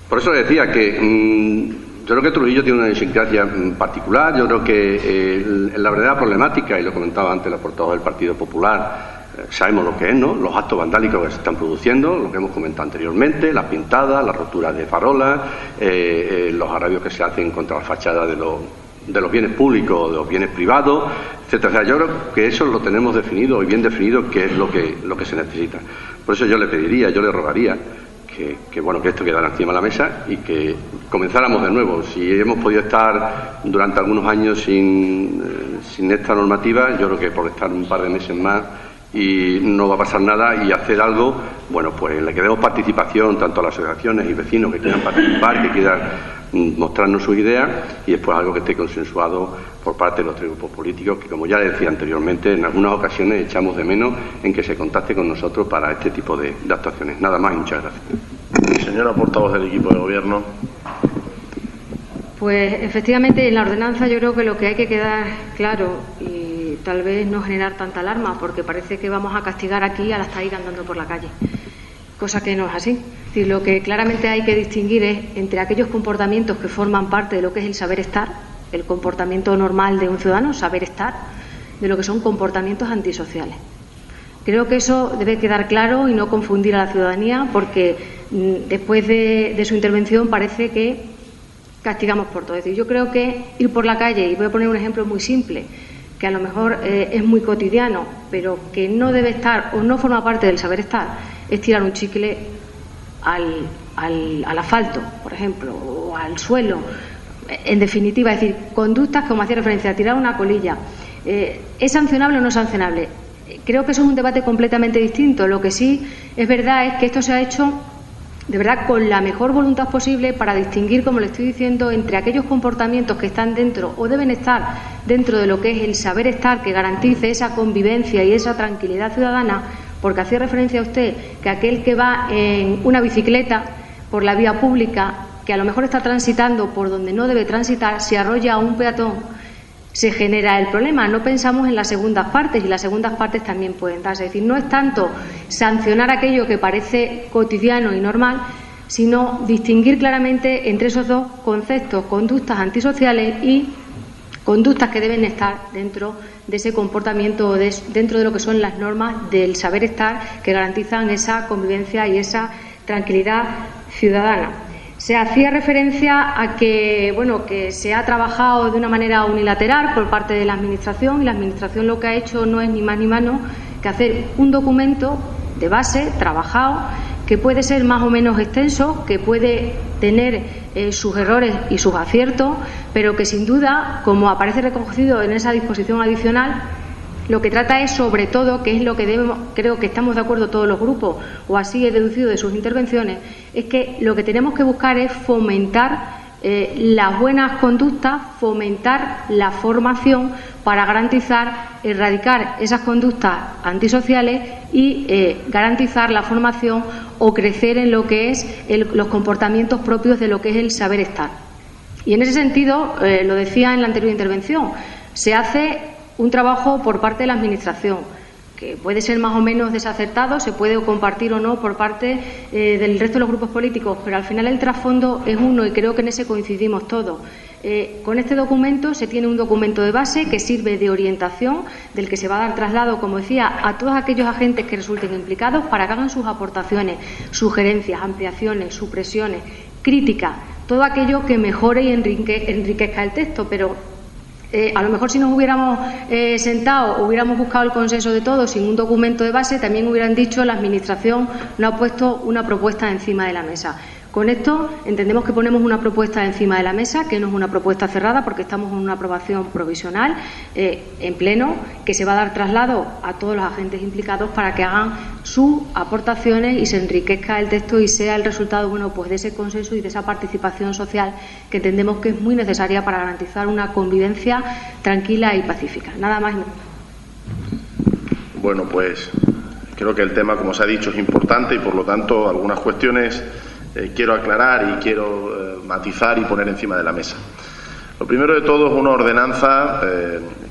Por eso decía que yo creo que Trujillo tiene una idiosincrasia particular. Yo creo que la verdadera problemática, y lo comentaba antes la portavoz del Partido Popular, sabemos lo que es, ¿no? Los actos vandálicos que se están produciendo, lo que hemos comentado anteriormente, las pintadas, las roturas de farolas, los agravios que se hacen contra la fachada de los bienes públicos, de los bienes privados, etcétera. O sea, yo creo que eso lo tenemos definido y bien definido, que es lo que se necesita. Por eso yo le pediría, yo le rogaría que esto quedara encima de la mesa y que comenzáramos de nuevo. Si hemos podido estar durante algunos años sin esta normativa, yo creo que por estar un par de meses más y no va a pasar nada, y hacer algo, pues en la que demos participación tanto a las asociaciones y vecinos que quieran participar, que quieran mostrarnos sus ideas, y después algo que esté consensuado por parte de los tres grupos políticos, que, como ya decía anteriormente, en algunas ocasiones echamos de menos en que se contacte con nosotros para este tipo de actuaciones. Nada más y muchas gracias. Señora portavoz del equipo de gobierno. Pues efectivamente en la ordenanza yo creo que lo que hay que quedar claro, y tal vez no generar tanta alarma, porque parece que vamos a castigar aquí a las que ir andando por la calle, cosa que no es así. Es decir, lo que claramente hay que distinguir es entre aquellos comportamientos que forman parte de lo que es el saber estar, el comportamiento normal de un ciudadano, saber estar, de lo que son comportamientos antisociales. Creo que eso debe quedar claro y no confundir a la ciudadanía, porque después de su intervención parece que castigamos por todo. Es decir, yo creo que ir por la calle, y voy a poner un ejemplo muy simple, que a lo mejor es muy cotidiano, pero que no debe estar o no forma parte del saber estar, es tirar un chicle al asfalto, por ejemplo, o al suelo. En definitiva, es decir, conductas, como hacía referencia, a tirar una colilla. ¿Es sancionable o no sancionable? Creo que eso es un debate completamente distinto. Lo que sí es verdad es que esto se ha hecho de verdad con la mejor voluntad posible para distinguir, como le estoy diciendo, entre aquellos comportamientos que están dentro o deben estar dentro de lo que es el saber estar, que garantice esa convivencia y esa tranquilidad ciudadana, porque hacía referencia a usted que aquel que va en una bicicleta por la vía pública, que a lo mejor está transitando por donde no debe transitar, si arrolla a un peatón, se genera el problema. No pensamos en las segundas partes, y las segundas partes también pueden darse. Es decir, no es tanto sancionar aquello que parece cotidiano y normal, sino distinguir claramente entre esos dos conceptos: conductas antisociales y conductas que deben estar dentro de ese comportamiento, dentro de lo que son las normas del saber estar, que garantizan esa convivencia y esa tranquilidad ciudadana. Se hacía referencia a que, que se ha trabajado de una manera unilateral por parte de la Administración, y la Administración lo que ha hecho no es ni más ni menos que hacer un documento de base, trabajado, que puede ser más o menos extenso, que puede tener sus errores y sus aciertos, pero que sin duda, como aparece recogido en esa disposición adicional, lo que trata es, sobre todo, que es lo que creo que estamos de acuerdo todos los grupos, o así he deducido de sus intervenciones, es que lo que tenemos que buscar es fomentar las buenas conductas, fomentar la formación para garantizar, erradicar esas conductas antisociales y garantizar la formación o crecer en lo que es los comportamientos propios de lo que es el saber estar. Y en ese sentido, lo decía en la anterior intervención, se hace un trabajo por parte de la Administración, que puede ser más o menos desacertado, se puede compartir o no por parte del resto de los grupos políticos, pero al final el trasfondo es uno, y creo que en ese coincidimos todos. Con este documento se tiene un documento de base que sirve de orientación, del que se va a dar traslado, como decía, a todos aquellos agentes que resulten implicados para que hagan sus aportaciones, sugerencias, ampliaciones, supresiones, críticas, todo aquello que mejore y enriquezca el texto, pero a lo mejor si nos hubiéramos sentado, hubiéramos buscado el consenso de todos sin un documento de base, también hubieran dicho la Administración no ha puesto una propuesta encima de la mesa. Con esto entendemos que ponemos una propuesta encima de la mesa, que no es una propuesta cerrada porque estamos en una aprobación provisional en pleno, que se va a dar traslado a todos los agentes implicados para que hagan sus aportaciones y se enriquezca el texto y sea el resultado pues de ese consenso y de esa participación social que entendemos que es muy necesaria para garantizar una convivencia tranquila y pacífica. Nada más. Bueno, pues creo que el tema, como se ha dicho, es importante y, por lo tanto, algunas cuestiones quiero aclarar y quiero matizar y poner encima de la mesa. Lo primero de todo es una ordenanza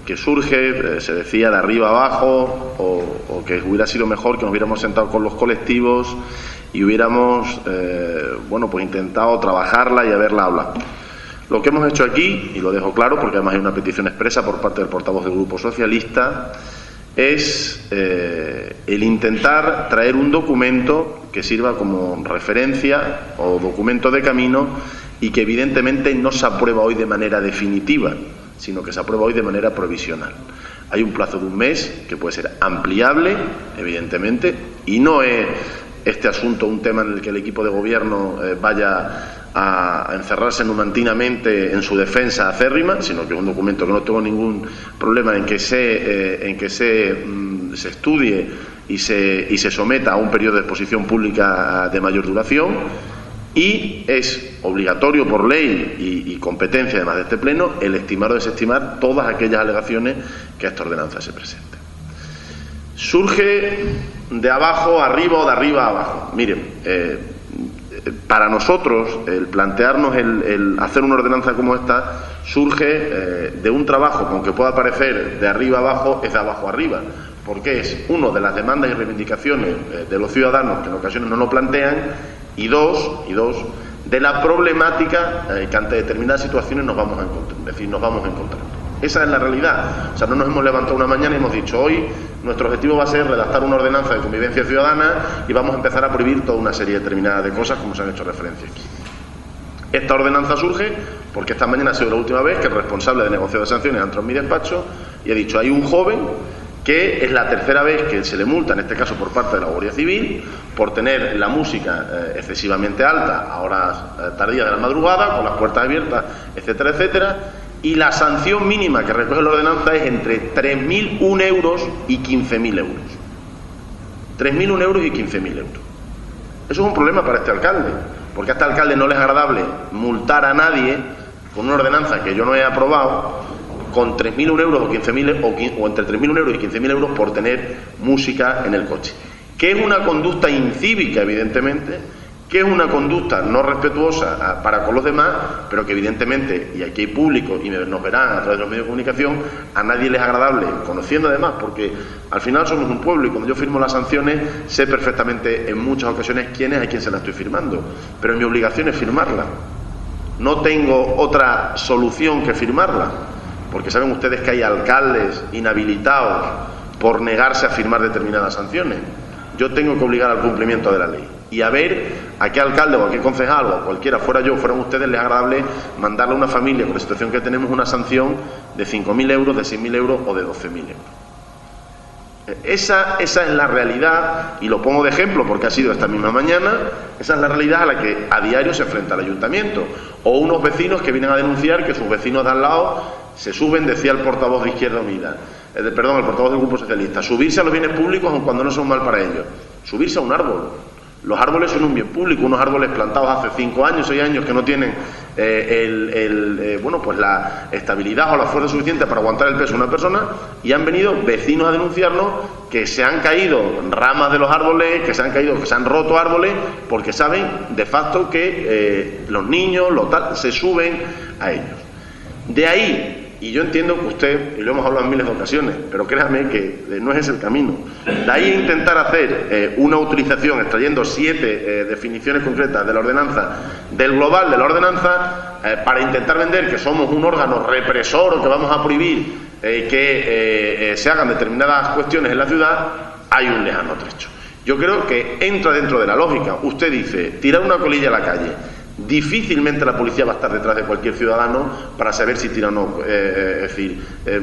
que surge, se decía, de arriba abajo, o que hubiera sido mejor que nos hubiéramos sentado con los colectivos y hubiéramos pues intentado trabajarla y haberla hablado. Lo que hemos hecho aquí, y lo dejo claro porque además hay una petición expresa por parte del portavoz del Grupo Socialista, es el intentar traer un documento que sirva como referencia o documento de camino y que evidentemente no se aprueba hoy de manera definitiva, sino que se aprueba hoy de manera provisional. Hay un plazo de un mes que puede ser ampliable, evidentemente, y no es este asunto un tema en el que el equipo de gobierno vaya a encerrarse numantinamente en su defensa acérrima, sino que es un documento que no tengo ningún problema en que se estudie y se someta a un periodo de exposición pública de mayor duración, y es obligatorio por ley y competencia además de este Pleno el estimar o desestimar todas aquellas alegaciones que a esta ordenanza se presenten. Surge de abajo arriba o de arriba a abajo. Miren, para nosotros el plantearnos el hacer una ordenanza como esta surge de un trabajo, aunque pueda parecer de arriba abajo, es de abajo arriba, porque es uno de las demandas y reivindicaciones de los ciudadanos que en ocasiones no lo plantean, y dos de la problemática que ante determinadas situaciones nos vamos a encontrar, es decir, nos vamos encontrando. Esa es la realidad. O sea, no nos hemos levantado una mañana y hemos dicho: hoy nuestro objetivo va a ser redactar una ordenanza de convivencia ciudadana y vamos a empezar a prohibir toda una serie determinada de cosas, como se han hecho referencia aquí. Esta ordenanza surge porque esta mañana ha sido la última vez que el responsable de negociado de sanciones ha entrado en mi despacho y ha dicho: hay un joven que es la tercera vez que se le multa, en este caso por parte de la Guardia Civil, por tener la música excesivamente alta a horas tardías de la madrugada, con las puertas abiertas, etcétera, etcétera. Y la sanción mínima que recoge la ordenanza es entre 3.001 euros y 15.000 euros. 3.001 euros y 15.000 euros. Eso es un problema para este alcalde, porque a este alcalde no le es agradable multar a nadie con una ordenanza que yo no he aprobado con 3.001 euros o 15.000 o entre 3.001 euros y 15.000 euros por tener música en el coche. Que es una conducta incívica, evidentemente, que es una conducta no respetuosa para con los demás, pero que evidentemente, y aquí hay público y nos verán a través de los medios de comunicación, a nadie les es agradable, conociendo además, porque al final somos un pueblo y cuando yo firmo las sanciones sé perfectamente en muchas ocasiones quién es a quien se la estoy firmando, pero mi obligación es firmarla. No tengo otra solución que firmarla, porque saben ustedes que hay alcaldes inhabilitados por negarse a firmar determinadas sanciones. Yo tengo que obligar al cumplimiento de la ley y a ver a qué alcalde o a qué concejal o a cualquiera, fueran ustedes, les es agradable mandarle a una familia con la situación que tenemos una sanción de 5.000 euros, de 6.000 euros o de 12.000 euros. Esa es la realidad, y lo pongo de ejemplo porque ha sido esta misma mañana. Esa es la realidad a la que a diario se enfrenta el ayuntamiento, o unos vecinos que vienen a denunciar que sus vecinos de al lado se suben, decía el portavoz de Izquierda Unida, el portavoz del Grupo Socialista, subirse a los bienes públicos aun cuando no son mal para ellos, subirse a un árbol. Los árboles son un bien público, unos árboles plantados hace 5 años, 6 años que no tienen la estabilidad o la fuerza suficiente para aguantar el peso de una persona, y han venido vecinos a denunciarnos que se han caído ramas de los árboles, que se han roto árboles, porque saben de facto que los niños se suben a ellos. De ahí, y yo entiendo que usted, y lo hemos hablado en miles de ocasiones, pero créame que no es ese el camino. De ahí intentar hacer una utilización, extrayendo 7 definiciones concretas de la ordenanza, del global de la ordenanza, para intentar vender que somos un órgano represor o que vamos a prohibir que se hagan determinadas cuestiones en la ciudad, hay un lejano trecho. Yo creo que entra dentro de la lógica. Usted dice, tirar una colilla a la calle. Difícilmente la policía va a estar detrás de cualquier ciudadano para saber si tira o no,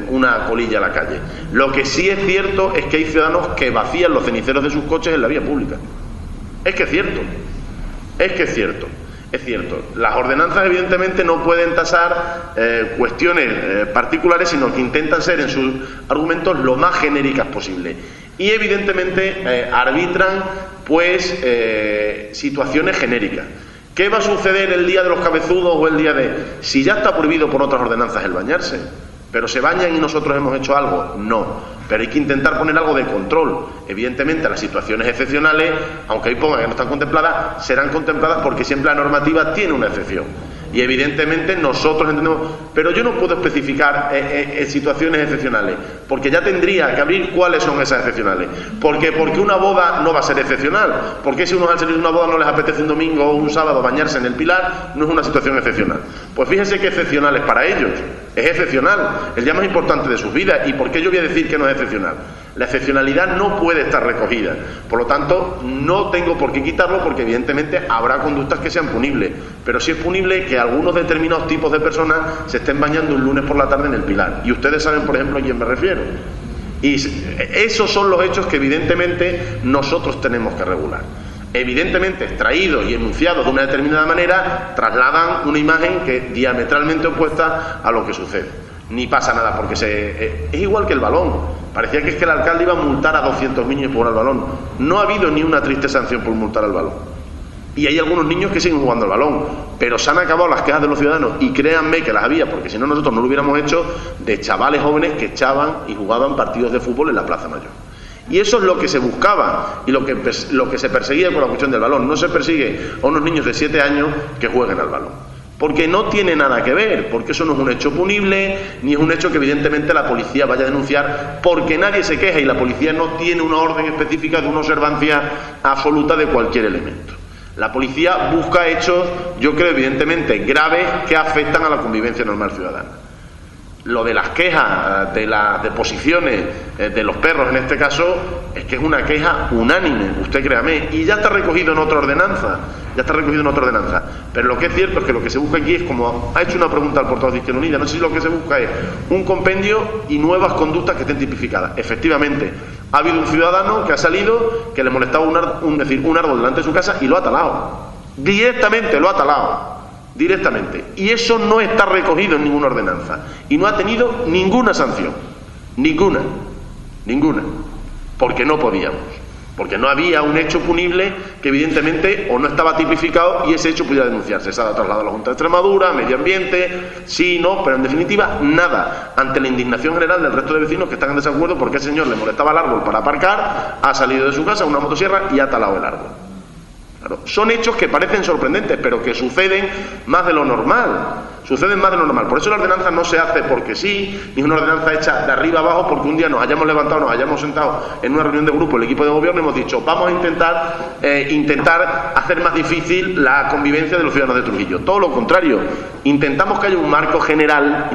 una colilla a la calle. Lo que sí es cierto es que hay ciudadanos que vacían los ceniceros de sus coches en la vía pública. Es que es cierto. Es cierto, las ordenanzas evidentemente no pueden tasar cuestiones particulares, sino que intentan ser en sus argumentos lo más genéricas posible. Y evidentemente arbitran pues situaciones genéricas. ¿Qué va a suceder el día de los cabezudos o el día de...? Si ya está prohibido por otras ordenanzas el bañarse, pero ¿se bañan y nosotros hemos hecho algo? No. Pero hay que intentar poner algo de control. Evidentemente las situaciones excepcionales, aunque ahí pongan que no están contempladas, serán contempladas porque siempre la normativa tiene una excepción. Y evidentemente nosotros entendemos, pero yo no puedo especificar situaciones excepcionales, porque ya tendría que abrir cuáles son esas excepcionales. Porque una boda no va a ser excepcional, porque si uno al salir de una boda no les apetece un domingo o un sábado bañarse en el Pilar, no es una situación excepcional. Pues fíjense que excepcional es para ellos, es excepcional, el día más importante de sus vidas. ¿Y por qué yo voy a decir que no es excepcional? La excepcionalidad no puede estar recogida, por lo tanto no tengo por qué quitarlo, porque evidentemente habrá conductas que sean punibles, pero sí es punible que algunos determinados tipos de personas se estén bañando un lunes por la tarde en el Pilar, y ustedes saben por ejemplo a quién me refiero, y esos son los hechos que evidentemente nosotros tenemos que regular. Evidentemente extraídos y enunciados de una determinada manera trasladan una imagen que es diametralmente opuesta a lo que sucede. Ni pasa nada, porque es igual que el balón. Parecía que es que el alcalde iba a multar a 200 niños por el balón. No ha habido ni una triste sanción por multar al balón. Y hay algunos niños que siguen jugando al balón, pero se han acabado las quejas de los ciudadanos, y créanme que las había, porque si no nosotros no lo hubiéramos hecho, de chavales jóvenes que echaban y jugaban partidos de fútbol en la Plaza Mayor. Y eso es lo que se buscaba y lo que se perseguía con la cuestión del balón. No se persigue a unos niños de 7 años que jueguen al balón, porque no tiene nada que ver, porque eso no es un hecho punible, ni es un hecho que evidentemente la policía vaya a denunciar, porque nadie se queja y la policía no tiene una orden específica de una observancia absoluta de cualquier elemento. La policía busca hechos, yo creo evidentemente graves, que afectan a la convivencia normal ciudadana. Lo de las quejas, de las deposiciones de los perros en este caso, es que es una queja unánime, usted créame, y ya está recogido en otra ordenanza, pero lo que es cierto es que lo que se busca aquí es, como ha hecho una pregunta al portavoz de Izquierda Unida, no sé si lo que se busca es un compendio y nuevas conductas que estén tipificadas. Efectivamente, ha habido un ciudadano que ha salido, que le molestaba un árbol delante de su casa y lo ha talado, directamente lo ha talado. Directamente, y eso no está recogido en ninguna ordenanza y no ha tenido ninguna sanción, ninguna, porque no podíamos, porque no había un hecho punible que evidentemente o no estaba tipificado y ese hecho pudiera denunciarse. Se ha trasladado a la Junta de Extremadura, Medio Ambiente, sí, no, pero en definitiva nada, ante la indignación general del resto de vecinos que están en desacuerdo porque el señor le molestaba el árbol para aparcar, ha salido de su casa una motosierra y ha talado el árbol. Claro, son hechos que parecen sorprendentes, pero que suceden más de lo normal. Por eso la ordenanza no se hace porque sí, ni es una ordenanza hecha de arriba abajo porque un día nos hayamos levantado, nos hayamos sentado en una reunión de grupo, el equipo de gobierno, y hemos dicho, vamos a intentar hacer más difícil la convivencia de los ciudadanos de Trujillo. Todo lo contrario, intentamos que haya un marco general,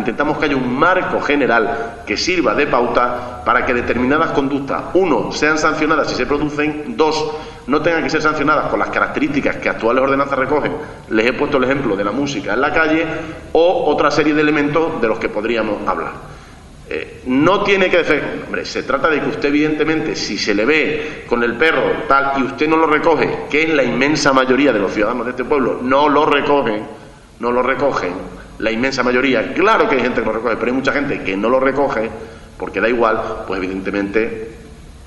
que sirva de pauta para que determinadas conductas, 1, sean sancionadas si se producen, 2, no tengan que ser sancionadas con las características que actuales ordenanzas recogen. Les he puesto el ejemplo de la música en la calle o otra serie de elementos de los que podríamos hablar. No tiene que defender, hombre, se trata de que usted evidentemente, si se le ve con el perro tal y usted no lo recoge, que es la inmensa mayoría de los ciudadanos de este pueblo, no lo recogen, la inmensa mayoría, claro que hay gente que lo recoge, pero hay mucha gente que no lo recoge porque da igual, pues evidentemente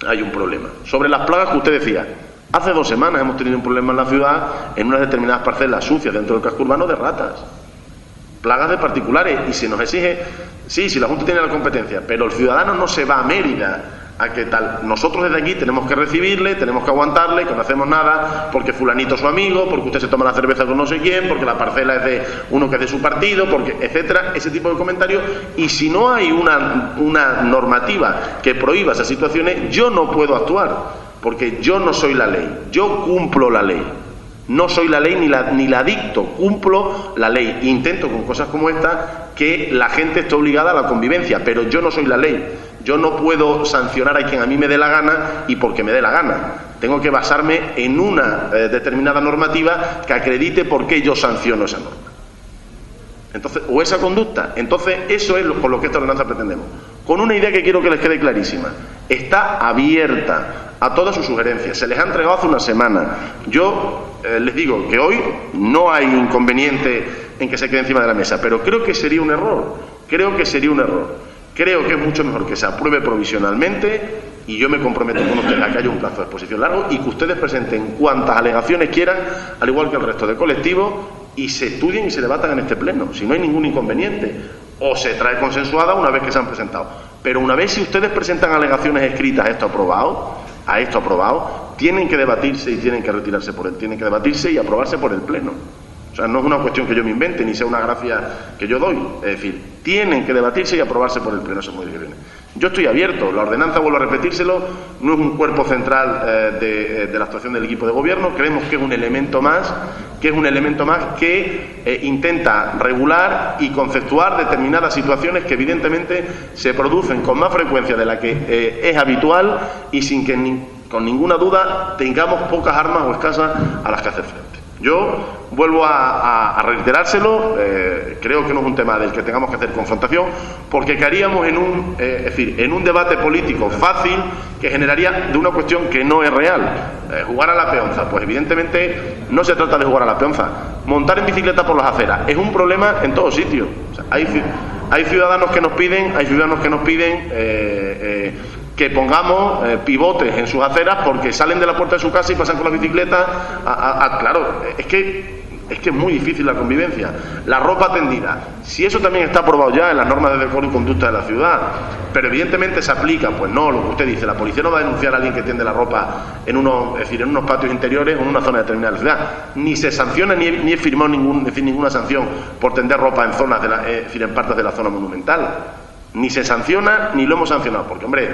hay un problema. Sobre las plagas que usted decía, hace 2 semanas hemos tenido un problema en la ciudad, en unas determinadas parcelas sucias dentro del casco urbano, de ratas. Plagas de particulares, y se nos exige, sí, si la Junta tiene la competencia, pero el ciudadano no se va a Mérida a que tal. Nosotros desde aquí tenemos que recibirle, tenemos que aguantarle, que no hacemos nada porque fulanito es su amigo, porque usted se toma la cerveza con no sé quién, porque la parcela es de uno que es de su partido, porque etcétera, ese tipo de comentarios. Y si no hay una normativa que prohíba esas situaciones, yo no puedo actuar, porque yo no soy la ley, yo cumplo la ley. No soy la ley ni la dicto, cumplo la ley. Intento con cosas como esta que la gente esté obligada a la convivencia, pero yo no soy la ley. Yo no puedo sancionar a quien a mí me dé la gana y porque me dé la gana. Tengo que basarme en una determinada normativa que acredite por qué yo sanciono esa norma. Entonces, o esa conducta. Entonces, eso es con lo que esta ordenanza pretendemos. Con una idea que quiero que les quede clarísima. Está abierta a todas sus sugerencias. Se les ha entregado hace una semana. Yo les digo que hoy no hay inconveniente en que se quede encima de la mesa, pero creo que sería un error. Creo que es mucho mejor que se apruebe provisionalmente, y yo me comprometo con ustedes a que haya un plazo de exposición largo y que ustedes presenten cuantas alegaciones quieran, al igual que el resto de colectivos, y se estudien y se debatan en este pleno, si no hay ningún inconveniente. O se trae consensuada una vez que se han presentado. Pero una vez, si ustedes presentan alegaciones escritas a esto aprobado, tienen que debatirse y tienen que retirarse tienen que debatirse y aprobarse por el pleno. O sea, no es una cuestión que yo me invente ni sea una gracia que yo doy. Es decir, tienen que debatirse y aprobarse por el pleno. Eso es muy bien. Yo estoy abierto. La ordenanza, vuelvo a repetírselo, no es un cuerpo central de la actuación del equipo de gobierno. Creemos que es un elemento más que intenta regular y conceptuar determinadas situaciones que evidentemente se producen con más frecuencia de la que es habitual y sin que con ninguna duda tengamos pocas armas o escasas a las que hacer frente. Yo vuelvo a reiterárselo, creo que no es un tema del que tengamos que hacer confrontación, porque caeríamos en un debate político fácil que generaría de una cuestión que no es real. Jugar a la peonza, pues evidentemente no se trata de jugar a la peonza. Montar en bicicleta por las aceras es un problema en todos sitios. O sea, hay ciudadanos que nos piden, que pongamos pivotes en sus aceras porque salen de la puerta de su casa y pasan con la bicicleta. Claro, es que es muy difícil la convivencia. La ropa tendida, si eso también está aprobado ya en las normas de decoro y conducta de la ciudad, pero evidentemente se aplica, pues no, lo que usted dice, la policía no va a denunciar a alguien que tiende la ropa en unos patios interiores o en una zona determinada de la ciudad, ni se sanciona ni es firmado ninguna sanción por tender ropa en zonas en partes de la zona monumental. Ni se sanciona ni lo hemos sancionado, porque hombre,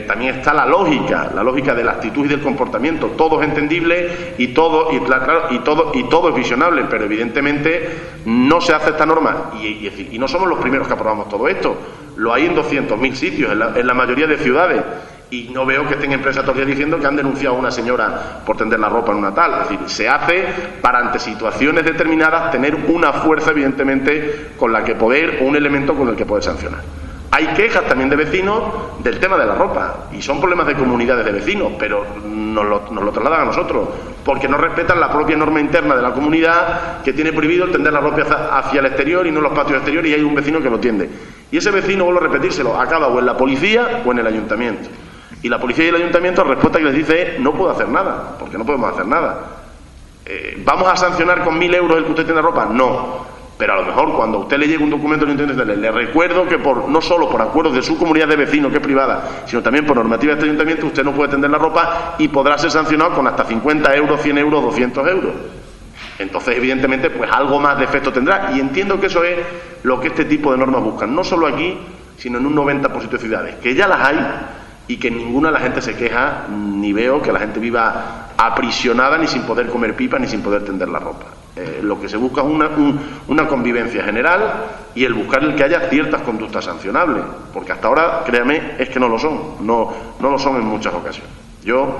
también está la lógica de la actitud y del comportamiento. Todo es entendible y todo es visionable, pero evidentemente no se hace esta norma y no somos los primeros que aprobamos todo esto. Lo hay en 200.000 sitios, en la mayoría de ciudades. Y no veo que estén empresas todavía diciendo que han denunciado a una señora por tender la ropa en una tal. Es decir, se hace para ante situaciones determinadas tener una fuerza evidentemente con la que poder, o un elemento con el que poder sancionar. Hay quejas también de vecinos del tema de la ropa, y son problemas de comunidades de vecinos, pero nos lo trasladan a nosotros, porque no respetan la propia norma interna de la comunidad, que tiene prohibido el tender la ropa hacia el exterior y no en los patios exteriores, y hay un vecino que lo tiende. Y ese vecino, vuelvo a repetírselo, acaba o en la policía o en el ayuntamiento. Y la policía y el ayuntamiento, la respuesta que les dice es: no puedo hacer nada, porque no podemos hacer nada. ¿Vamos a sancionar con 1.000 euros el que usted tienda ropa? No. Pero a lo mejor cuando a usted le llegue un documento del ayuntamiento, le recuerdo que no solo por acuerdos de su comunidad de vecinos, que es privada, sino también por normativa de este ayuntamiento, usted no puede tender la ropa y podrá ser sancionado con hasta 50 euros, 100 euros, 200 euros. Entonces, evidentemente, pues algo más de efecto tendrá. Y entiendo que eso es lo que este tipo de normas buscan, no solo aquí, sino en un 90% de ciudades, que ya las hay y que en ninguna la gente se queja, ni veo que la gente viva aprisionada, ni sin poder comer pipa, ni sin poder tender la ropa. Lo que se busca es una convivencia general y el buscar el que haya ciertas conductas sancionables, porque hasta ahora, créame, es que no lo son, no lo son en muchas ocasiones. Yo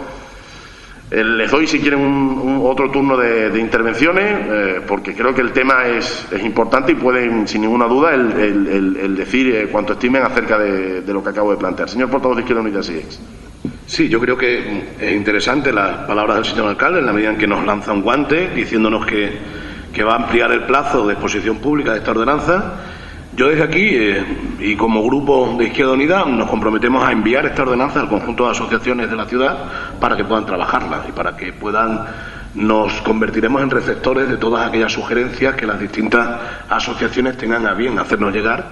les doy, si quieren, otro turno de intervenciones, porque creo que el tema es importante y pueden, sin ninguna duda, el decir cuanto estimen acerca de lo que acabo de plantear. Señor portavoz de Izquierda Unida, SIEX. Sí, yo creo que es interesante las palabras del señor alcalde, en la medida en que nos lanza un guante diciéndonos que va a ampliar el plazo de exposición pública de esta ordenanza. Yo desde aquí y como grupo de Izquierda Unida nos comprometemos a enviar esta ordenanza al conjunto de asociaciones de la ciudad para que puedan trabajarla y para que nos convertiremos en receptores de todas aquellas sugerencias que las distintas asociaciones tengan a bien hacernos llegar,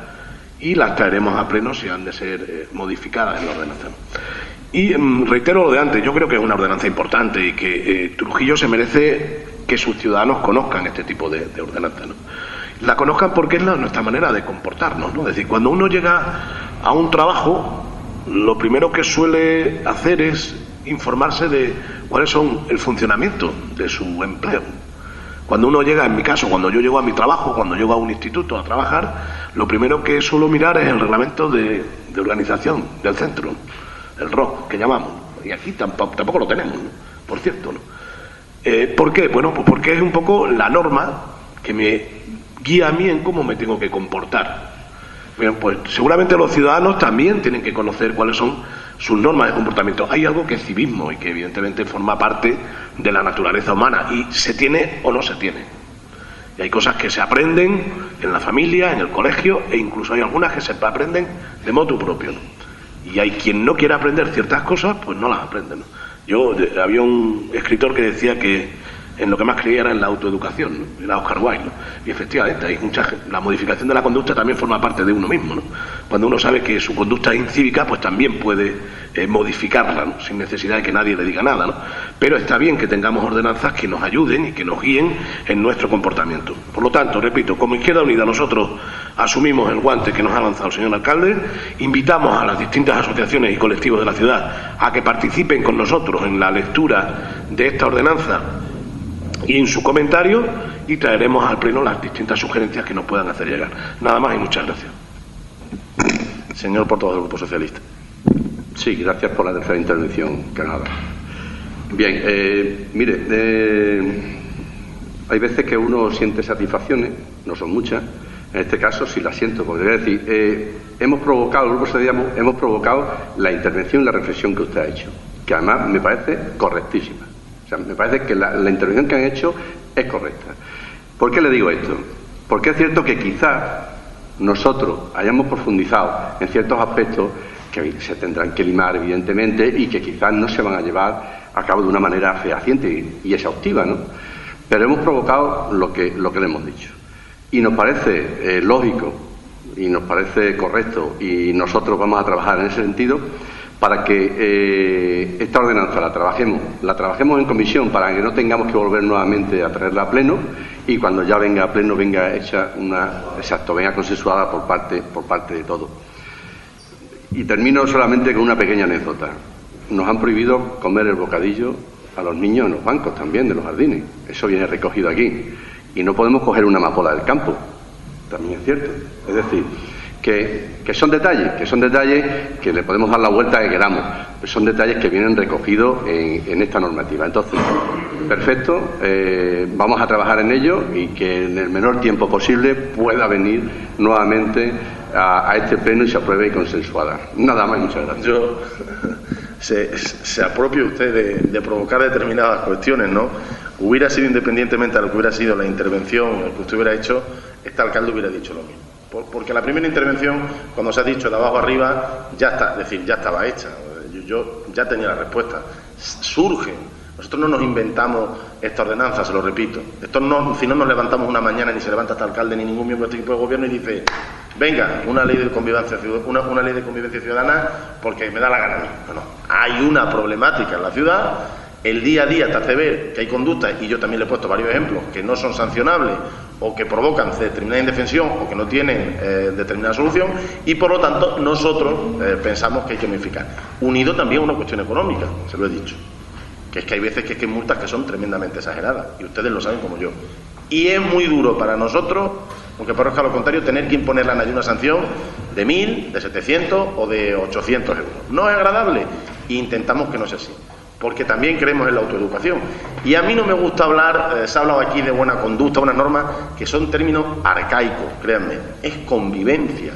y las traeremos a pleno si han de ser modificadas en la ordenanza. Y reitero lo de antes, yo creo que es una ordenanza importante y que Trujillo se merece que sus ciudadanos conozcan este tipo de ordenanza, ¿no? La conozcan porque es nuestra manera de comportarnos, ¿no? Es decir, cuando uno llega a un trabajo, lo primero que suele hacer es informarse de cuáles son el funcionamiento de su empleo. Cuando uno llega, en mi caso, cuando yo llego a mi trabajo, cuando llego a un instituto a trabajar, lo primero que suelo mirar es el reglamento de organización del centro, el ROC, que llamamos. Y aquí tampoco lo tenemos, ¿no? Por cierto, ¿no? ¿Por qué? Bueno, pues porque es un poco la norma que me guía a mí en cómo me tengo que comportar. Bien, pues seguramente los ciudadanos también tienen que conocer cuáles son sus normas de comportamiento. Hay algo que es civismo y que evidentemente forma parte de la naturaleza humana y se tiene o no se tiene. Y hay cosas que se aprenden en la familia, en el colegio, e incluso hay algunas que se aprenden de motu propio, ¿no? Y hay quien no quiere aprender ciertas cosas, pues no las aprende, ¿no? Había un escritor que decía que en lo que más creía era en la autoeducación, ¿no? Era Oscar Wilde, ¿no? Y efectivamente la modificación de la conducta también forma parte de uno mismo, ¿no? Cuando uno sabe que su conducta es incívica, pues también puede modificarla, ¿no? Sin necesidad de que nadie le diga nada, ¿no? Pero está bien que tengamos ordenanzas que nos ayuden y que nos guíen en nuestro comportamiento. Por lo tanto, repito, como Izquierda Unida nosotros asumimos el guante que nos ha lanzado el señor alcalde, invitamos a las distintas asociaciones y colectivos de la ciudad a que participen con nosotros en la lectura de esta ordenanza y en su comentario, y traeremos al Pleno las distintas sugerencias que nos puedan hacer llegar. Nada más y muchas gracias. Señor portavoz del Grupo Socialista. Sí, gracias por la tercera intervención, Canadá. Bien, mire, hay veces que uno siente satisfacciones, no son muchas. En este caso sí la siento, porque voy a decir, hemos provocado, el Grupo Socialista hemos provocado la intervención y la reflexión que usted ha hecho, que además me parece correctísima. O sea, me parece que la intervención que han hecho es correcta. ¿Por qué le digo esto? Porque es cierto que quizás nosotros hayamos profundizado en ciertos aspectos que se tendrán que limar, evidentemente, y que quizás no se van a llevar a cabo de una manera fehaciente y exhaustiva, ¿no? Pero hemos provocado lo que le hemos dicho. Y nos parece lógico y nos parece correcto, y nosotros vamos a trabajar en ese sentido, para que esta ordenanza la trabajemos en comisión, para que no tengamos que volver nuevamente a traerla a pleno, y cuando ya venga a pleno venga hecha venga consensuada por parte de todos. Y termino solamente con una pequeña anécdota. Nos han prohibido comer el bocadillo a los niños en los bancos también de los jardines. Eso viene recogido aquí. Y no podemos coger una amapola del campo. También es cierto. Es decir, que son detalles que le podemos dar la vuelta que queramos, pero son detalles que vienen recogidos en esta normativa. Entonces, perfecto, vamos a trabajar en ello y que en el menor tiempo posible pueda venir nuevamente a este pleno y se apruebe y consensuada. Nada más, muchas gracias. Se apropia usted de provocar determinadas cuestiones, ¿no? Hubiera sido, independientemente de lo que hubiera sido la intervención que usted hubiera hecho, este alcalde hubiera dicho lo mismo. Porque la primera intervención, cuando se ha dicho de abajo arriba, ya está, es decir, ya estaba hecha. Yo ya tenía la respuesta. Surge. Nosotros no nos inventamos esta ordenanza, se lo repito. Si no nos levantamos una mañana, ni se levanta este alcalde ni ningún miembro de este equipo de gobierno y dice: venga, una ley de convivencia ciudadana porque me da la gana a mí. Bueno, hay una problemática en la ciudad. El día a día te hace ver que hay conductas, y yo también le he puesto varios ejemplos, que no son sancionables o que provocan determinada indefensión o que no tienen determinada solución, y por lo tanto nosotros pensamos que hay que modificar. Unido también a una cuestión económica, se lo he dicho, que es que hay veces que hay multas que son tremendamente exageradas, y ustedes lo saben como yo. Y es muy duro para nosotros, aunque parezca lo contrario, tener que imponerle a nadie una sanción de 1.000, de 700 o de 800 euros. No es agradable, e intentamos que no sea así, porque también creemos en la autoeducación. Y a mí no me gusta hablar, se ha hablado aquí de buena conducta, unas normas que son términos arcaicos, créanme. Es convivencia,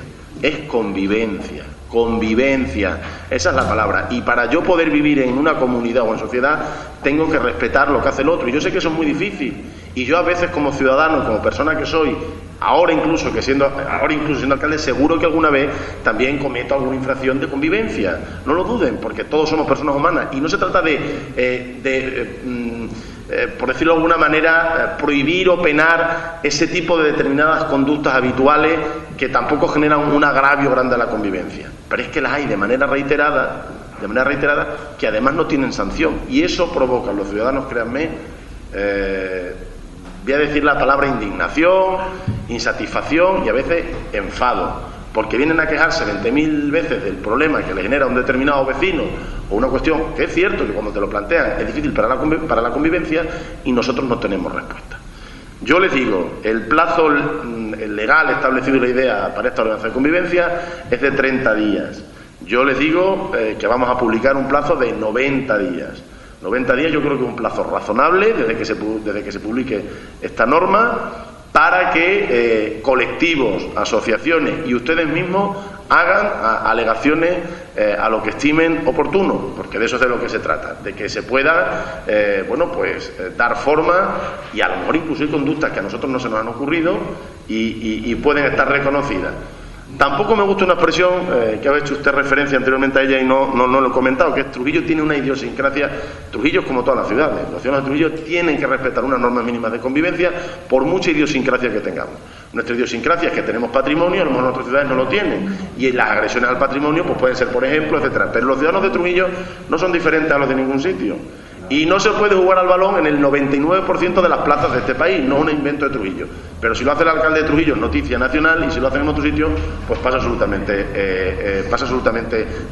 esa es la palabra. Y para yo poder vivir en una comunidad o en sociedad, tengo que respetar lo que hace el otro. Y yo sé que eso es muy difícil. Y yo a veces, como ciudadano, como persona que soy, ahora incluso siendo alcalde, seguro que alguna vez también cometo alguna infracción de convivencia. No lo duden, porque todos somos personas humanas. Y no se trata por decirlo de alguna manera, prohibir o penar ese tipo de determinadas conductas habituales que tampoco generan un agravio grande a la convivencia. Pero es que las hay de manera reiterada, que además no tienen sanción. Y eso provoca en los ciudadanos, créanme, voy a decir la palabra indignación, insatisfacción y a veces enfado, porque vienen a quejarse 20.000 veces del problema que le genera un determinado vecino o una cuestión que es cierto que cuando te lo plantean es difícil para la convivencia, y nosotros no tenemos respuesta. Yo les digo, el plazo el legal establecido y la idea para esta ordenanza de convivencia es de 30 días. Yo les digo que vamos a publicar un plazo de 90 días. 90 días yo creo que es un plazo razonable desde que se publique esta norma, para que colectivos, asociaciones y ustedes mismos hagan alegaciones a lo que estimen oportuno, porque de eso es de lo que se trata, de que se pueda dar forma y a lo mejor incluso hay conductas que a nosotros no se nos han ocurrido y pueden estar reconocidas. Tampoco me gusta una expresión que ha hecho usted referencia anteriormente a ella y no lo he comentado, que es Trujillo tiene una idiosincrasia. Trujillo es como todas las ciudades. Las ciudades de Trujillo tienen que respetar unas normas mínimas de convivencia por mucha idiosincrasia que tengamos. Nuestra idiosincrasia es que tenemos patrimonio, a lo mejor en otras ciudades no lo tienen, y las agresiones al patrimonio pues pueden ser, por ejemplo, etcétera. Pero los ciudadanos de Trujillo no son diferentes a los de ningún sitio. Y no se puede jugar al balón en el 99% de las plazas de este país, no es un invento de Trujillo. Pero si lo hace el alcalde de Trujillo, noticia nacional, y si lo hacen en otro sitio, pues pasa absolutamente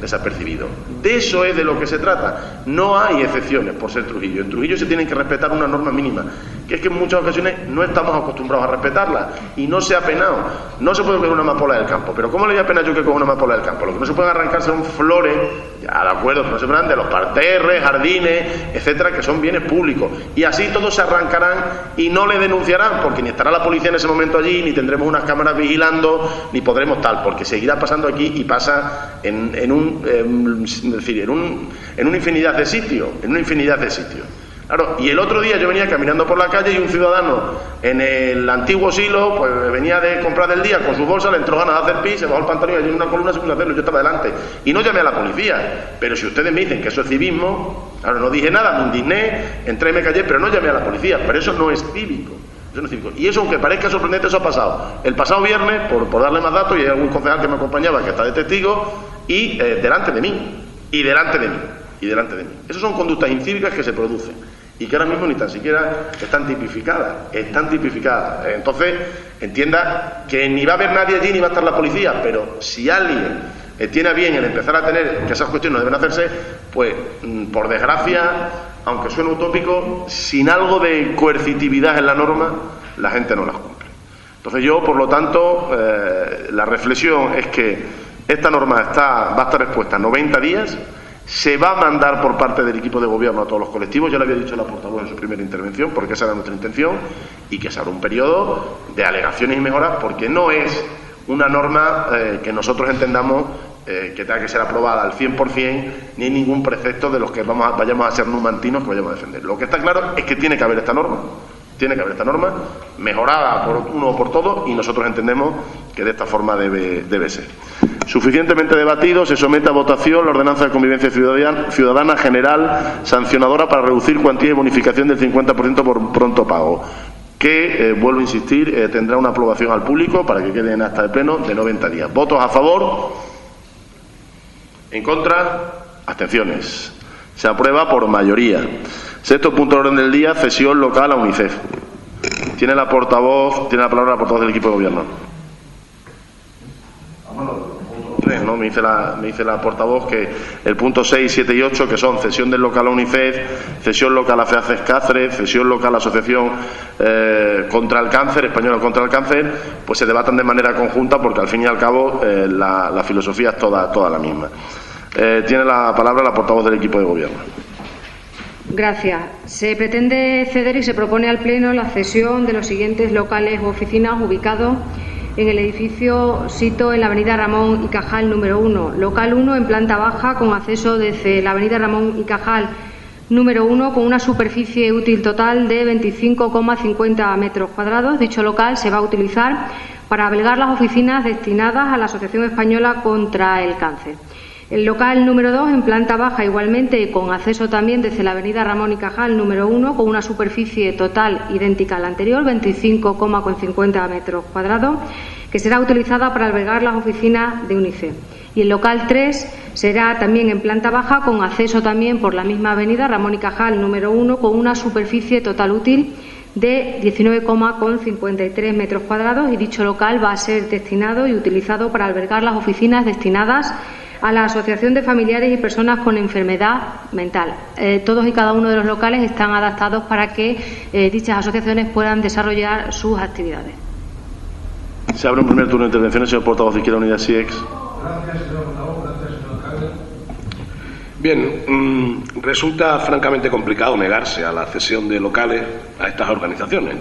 desapercibido. De eso es de lo que se trata. No hay excepciones por ser Trujillo. En Trujillo se tienen que respetar unas normas mínimas, que es que en muchas ocasiones no estamos acostumbrados a respetarlas, y no se ha penado. No se puede coger una amapola del campo. Pero ¿cómo le voy a penar yo que coja una amapola del campo? Lo que no se pueden arrancar son flores, ya de acuerdo, que no se pueden de los parterres, jardines, etcétera, que son bienes públicos, y así todos se arrancarán y no le denunciarán, porque ni estará la policía en ese momento allí, ni tendremos unas cámaras vigilando, ni podremos tal, porque seguirá pasando aquí y pasa en una infinidad de sitios, Claro, y el otro día yo venía caminando por la calle y un ciudadano en el antiguo Silo, pues venía de comprar del día con su bolsa, le entró ganas de hacer pis, se bajó el pantalón y allí en una columna se puso a hacerlo, yo estaba delante y no llamé a la policía. Pero si ustedes me dicen que eso es civismo, claro, no dije nada, me indigné, entré y me callé, pero no llamé a la policía. Pero eso no es cívico. Y eso, aunque parezca sorprendente, eso ha pasado el pasado viernes, por darle más datos, y hay algún concejal que me acompañaba que está de testigo, y delante de mí. Esas son conductas incívicas que se producen y que ahora mismo ni tan siquiera están tipificadas. Entonces, entienda que ni va a haber nadie allí ni va a estar la policía, pero si alguien tiene a bien el empezar a tener que esas cuestiones no deben hacerse, pues por desgracia, aunque suene utópico, sin algo de coercitividad en la norma, la gente no las cumple. Entonces yo, por lo tanto, la reflexión es que esta norma va a estar expuesta 90 días, se va a mandar por parte del equipo de gobierno a todos los colectivos, ya le había dicho a la portavoz en su primera intervención, porque esa era nuestra intención, y que se abra un periodo de alegaciones y mejoras, porque no es una norma que nosotros entendamos que tenga que ser aprobada al 100%, ni hay ningún precepto de los que vayamos a ser numantinos que vayamos a defender. Lo que está claro es que tiene que haber esta norma, mejorada por uno o por todos, y nosotros entendemos que de esta forma debe ser. Suficientemente debatido, se somete a votación la ordenanza de convivencia ciudadana general sancionadora para reducir cuantía y bonificación del 50% por pronto pago, que, vuelvo a insistir, tendrá una aprobación al público para que quede en acta de pleno de 90 días. ¿Votos a favor? ¿En contra? Abstenciones. Se aprueba por mayoría. Sexto punto del orden del día, cesión local a UNICEF. Tiene la palabra la portavoz del equipo de gobierno. ¿No? Me dice la portavoz que el punto 6, 7 y 8, que son cesión del local a UNICEF, cesión local a FEACES Cáceres, cesión local a Asociación contra el Cáncer, Española contra el Cáncer, pues se debatan de manera conjunta, porque al fin y al cabo la filosofía es toda la misma. Tiene la palabra la portavoz del equipo de gobierno. Gracias. Se pretende ceder y se propone al Pleno la cesión de los siguientes locales u oficinas ubicados en el edificio Sito en la avenida Ramón y Cajal número 1. Local 1 en planta baja con acceso desde la avenida Ramón y Cajal número 1 con una superficie útil total de 25,50 metros cuadrados. Dicho local se va a utilizar para albergar las oficinas destinadas a la Asociación Española contra el Cáncer. El local número 2 en planta baja igualmente y con acceso también desde la avenida Ramón y Cajal número 1 con una superficie total idéntica a la anterior, 25,50 metros cuadrados, que será utilizada para albergar las oficinas de UNICEF. Y el local 3 será también en planta baja con acceso también por la misma avenida Ramón y Cajal número 1 con una superficie total útil de 19,53 metros cuadrados, y dicho local va a ser destinado y utilizado para albergar las oficinas destinadas a la Asociación de Familiares y Personas con Enfermedad Mental. Todos y cada uno de los locales están adaptados para que dichas asociaciones puedan desarrollar sus actividades. Se abre un primer turno de intervenciones, señor portavoz de Izquierda Unida, SIEX. Gracias, señor portavoz. Gracias, señor alcalde. Bien, resulta francamente complicado negarse a la cesión de locales a estas organizaciones.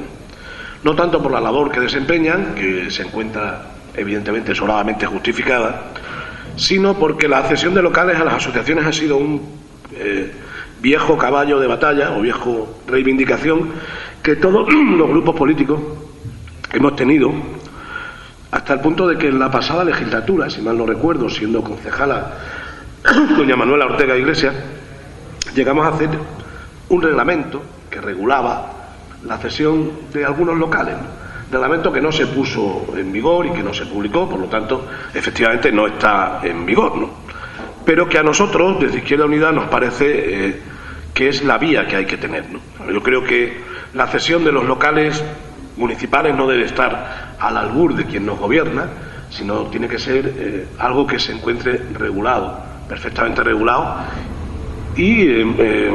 no tanto por la labor que desempeñan, que se encuentra evidentemente sobradamente justificada, sino porque la cesión de locales a las asociaciones ha sido un viejo caballo de batalla o viejo reivindicación que todos los grupos políticos hemos tenido, hasta el punto de que en la pasada legislatura, si mal no recuerdo, siendo concejala doña Manuela Ortega Iglesias, llegamos a hacer un reglamento que regulaba la cesión de algunos locales, reglamento que no se puso en vigor y que no se publicó, por lo tanto, efectivamente no está en vigor, ¿no? Pero que a nosotros, desde Izquierda Unida, nos parece que es la vía que hay que tener, ¿no? Yo creo que la cesión de los locales municipales no debe estar al albur de quien nos gobierna, sino tiene que ser algo que se encuentre regulado, perfectamente regulado, y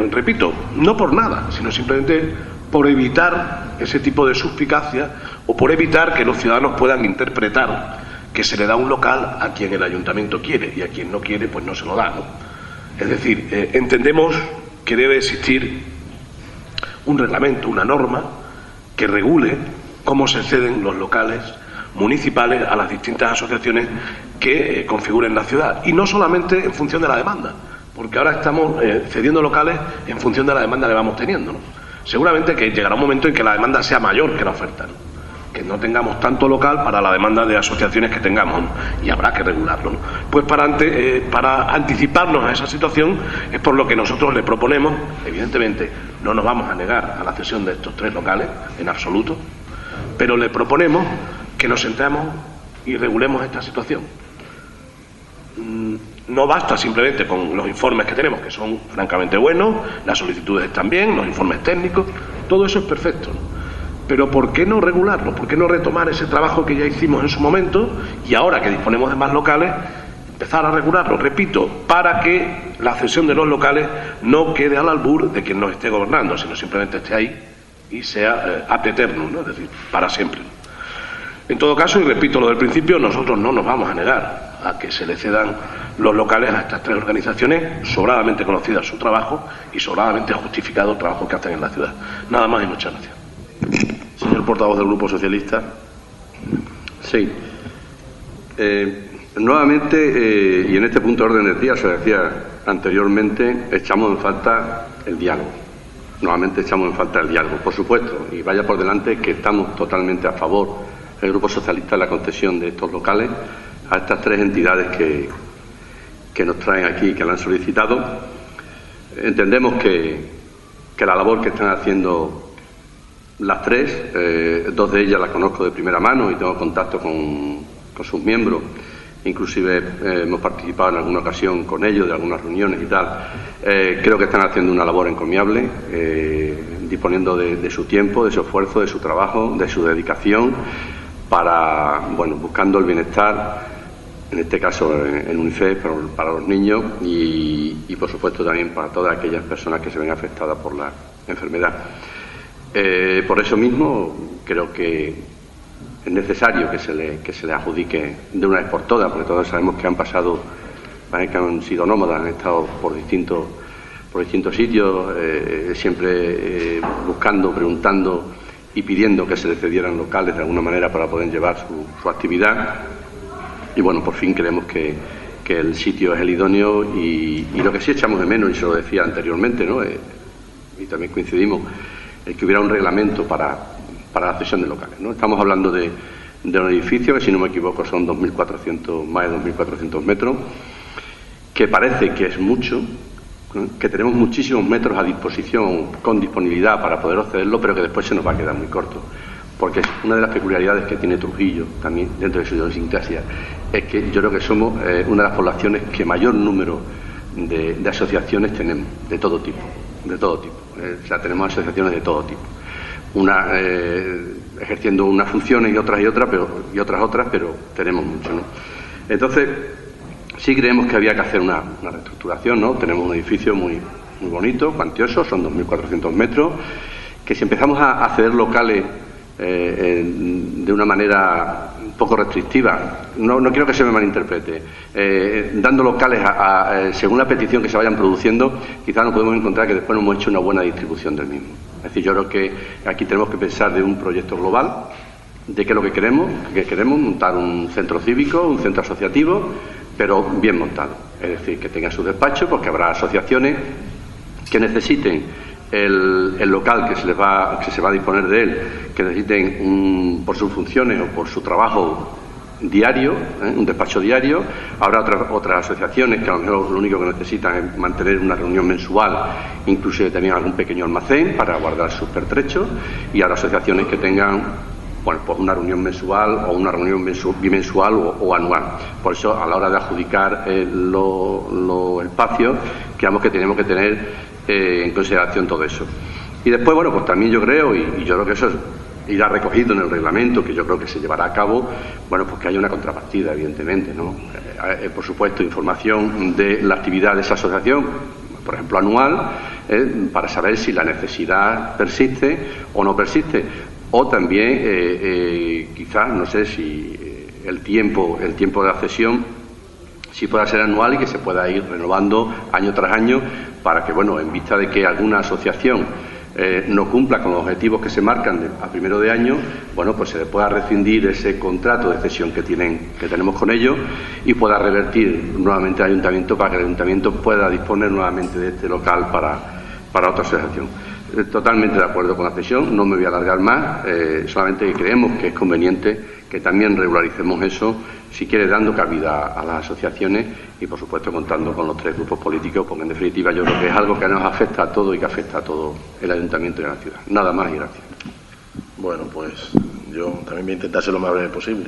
repito, no por nada, sino simplemente por evitar ese tipo de suspicacia o por evitar que los ciudadanos puedan interpretar que se le da un local a quien el ayuntamiento quiere y a quien no quiere pues no se lo da, ¿no? Es decir, entendemos que debe existir un reglamento, una norma que regule cómo se ceden los locales municipales a las distintas asociaciones que configuren la ciudad, y no solamente en función de la demanda, porque ahora estamos cediendo locales en función de la demanda que vamos teniendo, ¿no? Seguramente que llegará un momento en que la demanda sea mayor que la oferta, ¿no? Que no tengamos tanto local para la demanda de asociaciones que tengamos, ¿no? Y habrá que regularlo, ¿no? Pues para anticiparnos a esa situación es por lo que nosotros le proponemos, evidentemente no nos vamos a negar a la cesión de estos 3 locales en absoluto, pero le proponemos que nos sentemos y regulemos esta situación. No basta simplemente con los informes que tenemos, que son francamente buenos, las solicitudes están bien, los informes técnicos, todo eso es perfecto, ¿no? Pero ¿por qué no regularlo? ¿Por qué no retomar ese trabajo que ya hicimos en su momento y ahora que disponemos de más locales, empezar a regularlo? Repito, para que la cesión de los locales no quede al albur de quien nos esté gobernando, sino simplemente esté ahí y sea ad eternum, ¿no? Es decir, para siempre. En todo caso, y repito lo del principio, nosotros no nos vamos a negar a que se le cedan los locales a estas 3 organizaciones, sobradamente conocidas su trabajo y sobradamente justificado el trabajo que hacen en la ciudad. Nada más y muchas gracias. Señor portavoz del Grupo Socialista. Sí. Nuevamente, y en este punto de orden del día, se decía anteriormente, echamos en falta el diálogo. Nuevamente echamos en falta el diálogo, por supuesto, y vaya por delante que estamos totalmente a favor, el Grupo Socialista, de la concesión de estos locales a estas 3 entidades que nos traen aquí, que la han solicitado. Entendemos que la labor que están haciendo las 3, 2 de ellas las conozco de primera mano y tengo contacto con sus miembros, inclusive hemos participado en alguna ocasión con ellos de algunas reuniones y tal. Creo que están haciendo una labor encomiable, disponiendo de su tiempo, de su esfuerzo, de su trabajo, de su dedicación para, bueno, buscando el bienestar, en este caso en UNICEF para los niños y por supuesto también para todas aquellas personas que se ven afectadas por la enfermedad. Por eso mismo creo que es necesario que se le adjudique de una vez por todas, porque todos sabemos que han pasado, que han sido nómadas, han estado por distintos sitios, siempre buscando, preguntando y pidiendo que se les cedieran locales de alguna manera para poder llevar su actividad. Y bueno, por fin creemos que el sitio es el idóneo y lo que sí echamos de menos, y se lo decía anteriormente, ¿no? Y también coincidimos, el que hubiera un reglamento para la cesión de locales, ¿no? Estamos hablando de un edificio que, si no me equivoco, son más de 2.400 metros, que parece que es mucho, ¿no? Que tenemos muchísimos metros a disposición, con disponibilidad para poder accederlo, pero que después se nos va a quedar muy corto. Porque es una de las peculiaridades que tiene Trujillo, también dentro de su idiosincrasia, es que yo creo que somos una de las poblaciones que mayor número de asociaciones tenemos, de todo tipo. O sea, tenemos asociaciones de todo tipo. Una ejerciendo unas funciones y otras, pero tenemos mucho, ¿no? Entonces, sí creemos que había que hacer una reestructuración, ¿no? Tenemos un edificio muy bonito, cuantioso, son 2.400 metros, que si empezamos a ceder locales de una manera un poco restrictiva. No quiero que se me malinterprete. Dando locales según la petición que se vayan produciendo, quizás nos podemos encontrar que después no hemos hecho una buena distribución del mismo. Es decir, yo creo que aquí tenemos que pensar de un proyecto global, de qué es lo que queremos montar un centro cívico, un centro asociativo, pero bien montado. Es decir, que tenga sus despachos, porque habrá asociaciones que necesiten el local que se va a disponer de él, que necesiten por sus funciones o por su trabajo diario, un despacho diario. Habrá otras asociaciones que a lo mejor lo único que necesitan es mantener una reunión mensual, inclusive también algún pequeño almacén para guardar sus pertrechos, y habrá asociaciones que tengan pues una reunión mensual o una reunión bimensual o anual. Por eso, a la hora de adjudicar los espacios, creemos que tenemos que tener en consideración todo eso. Y después, bueno, pues también yo creo, y yo creo que eso irá recogido en el reglamento, que yo creo que se llevará a cabo, bueno, pues que haya una contrapartida, evidentemente, ¿no? Por supuesto, información de la actividad de esa asociación, por ejemplo, anual, para saber si la necesidad persiste o no persiste. O también, quizás, no sé si el tiempo de accesión, si pueda ser anual y que se pueda ir renovando año tras año, para que, bueno, en vista de que alguna asociación no cumpla con los objetivos que se marcan a primero de año, bueno, pues se le pueda rescindir ese contrato de cesión que tenemos con ellos y pueda revertir nuevamente al ayuntamiento, para que el ayuntamiento pueda disponer nuevamente de este local para otra asociación. Totalmente de acuerdo con la cesión, no me voy a alargar más, solamente que creemos que es conveniente que también regularicemos eso, si quiere, dando cabida a las asociaciones y, por supuesto, contando con los tres grupos políticos, porque en definitiva yo creo que es algo que nos afecta a todos y que afecta a todo el ayuntamiento y a la ciudad. Nada más y gracias. Bueno, pues yo también voy a intentar ser lo más breve posible.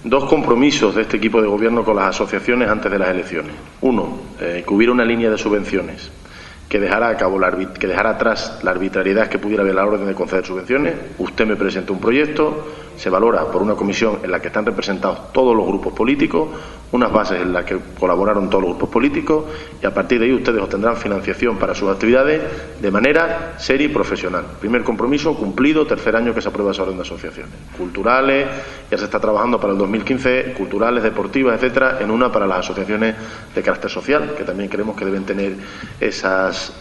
2 compromisos de este equipo de gobierno con las asociaciones antes de las elecciones. 1, que hubiera una línea de subvenciones que dejara atrás la arbitrariedad que pudiera haber a la orden de conceder subvenciones. Usted me presenta un proyecto, se valora por una comisión en la que están representados todos los grupos políticos, unas bases en las que colaboraron todos los grupos políticos, y a partir de ahí ustedes obtendrán financiación para sus actividades de manera seria y profesional. Primer compromiso cumplido, tercer año que se aprueba esa orden de asociaciones. Culturales, ya se está trabajando para el 2015, culturales, deportivas, etcétera, en una para las asociaciones de carácter social, que también creemos que deben tener esas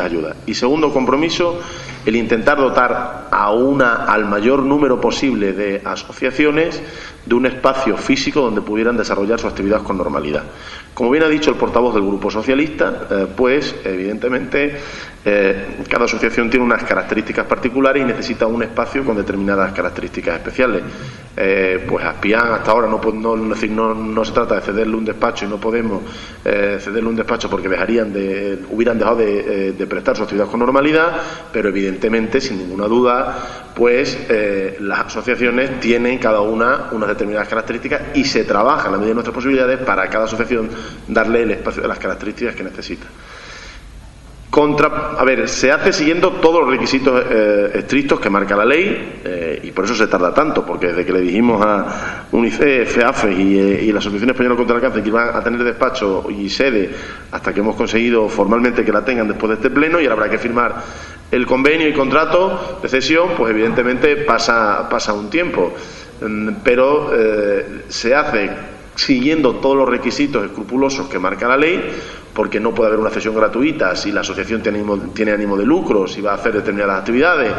ayudas. Y segundo compromiso, el intentar dotar al mayor número posible de asociaciones de un espacio físico donde pudieran desarrollar su actividad con normalidad. Como bien ha dicho el portavoz del Grupo Socialista, pues evidentemente cada asociación tiene unas características particulares y necesita un espacio con determinadas características especiales. Pues Aspian hasta ahora no se trata de cederle un despacho, y no podemos cederle un despacho porque hubieran dejado de prestar su actividad con normalidad, pero evidentemente, sin ninguna duda, pues las asociaciones tienen cada una unas determinadas características y se trabaja en la medida de nuestras posibilidades para cada asociación darle el espacio de las características que necesita. Se hace siguiendo todos los requisitos estrictos que marca la ley, y por eso se tarda tanto, porque desde que le dijimos a UNICEF, FEAFES y la Asociación Española contra el Cáncer que iban a tener despacho y sede, hasta que hemos conseguido formalmente que la tengan después de este pleno, y ahora habrá que firmar el convenio y contrato de cesión, pues evidentemente pasa un tiempo, pero se hace siguiendo todos los requisitos escrupulosos que marca la ley, porque no puede haber una cesión gratuita si la asociación tiene ánimo de lucro, si va a hacer determinadas actividades,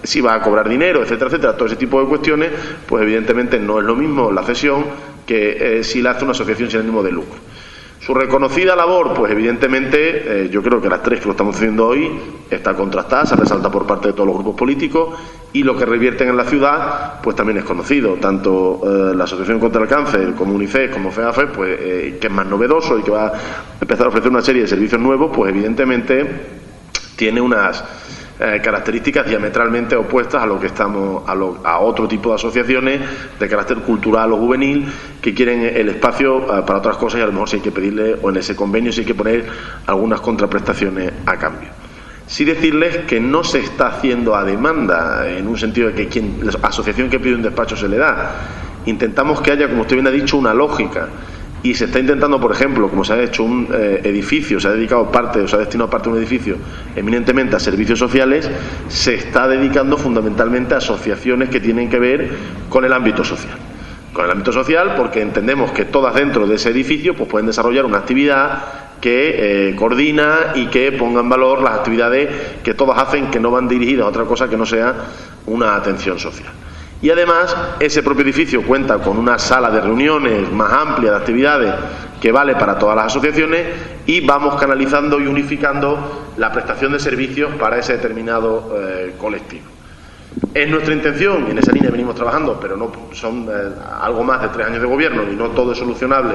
si va a cobrar dinero, etcétera, etcétera. Todo ese tipo de cuestiones, pues evidentemente no es lo mismo la cesión que si la hace una asociación sin ánimo de lucro. Su reconocida labor, pues evidentemente, yo creo que las tres que lo estamos haciendo hoy está contrastada, se resalta por parte de todos los grupos políticos, y lo que revierten en la ciudad, pues también es conocido. Tanto la Asociación contra el Cáncer como UNICEF, como FEAFES, pues que es más novedoso y que va a empezar a ofrecer una serie de servicios nuevos, pues evidentemente tiene unas características diametralmente opuestas a lo que a otro tipo de asociaciones de carácter cultural o juvenil que quieren el espacio para otras cosas, y a lo mejor si hay que pedirle, o en ese convenio si hay que poner algunas contraprestaciones a cambio. Sí decirles que no se está haciendo a demanda, en un sentido de que la asociación que pide un despacho se le da. Intentamos que haya, como usted bien ha dicho, una lógica. Y se está intentando, por ejemplo, como se ha hecho un edificio, se ha destinado parte de un edificio eminentemente a servicios sociales, se está dedicando fundamentalmente a asociaciones que tienen que ver con el ámbito social. con el ámbito social, porque entendemos que todas dentro de ese edificio pues pueden desarrollar una actividad que coordina y que ponga en valor las actividades que todas hacen, que no van dirigidas a otra cosa que no sea una atención social. Y además ese propio edificio cuenta con una sala de reuniones más amplia de actividades que vale para todas las asociaciones, y vamos canalizando y unificando la prestación de servicios para ese determinado colectivo. Es nuestra intención, y en esa línea venimos trabajando, pero no son algo más de 3 años de gobierno y no todo es solucionable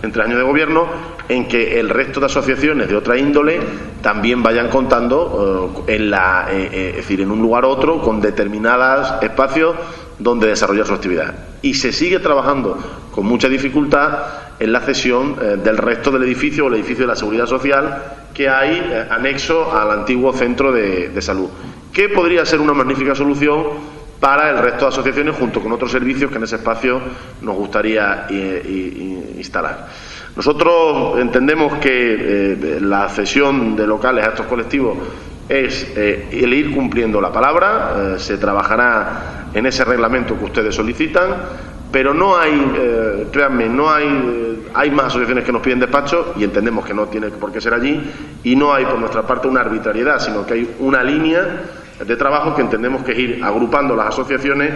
en 3 años de gobierno, en que el resto de asociaciones de otra índole también vayan contando es decir, en un lugar u otro con determinados espacios donde desarrollar su actividad. Y se sigue trabajando con mucha dificultad en la cesión del resto del edificio o el edificio de la Seguridad Social que hay anexo al antiguo centro de salud, que podría ser una magnífica solución para el resto de asociaciones junto con otros servicios que en ese espacio nos gustaría instalar. Nosotros entendemos que la cesión de locales a estos colectivos es el ir cumpliendo la palabra, se trabajará en ese reglamento que ustedes solicitan, pero no hay, créanme, hay más asociaciones que nos piden despacho y entendemos que no tiene por qué ser allí, y no hay por nuestra parte una arbitrariedad, sino que hay una línea de trabajo que entendemos que es ir agrupando las asociaciones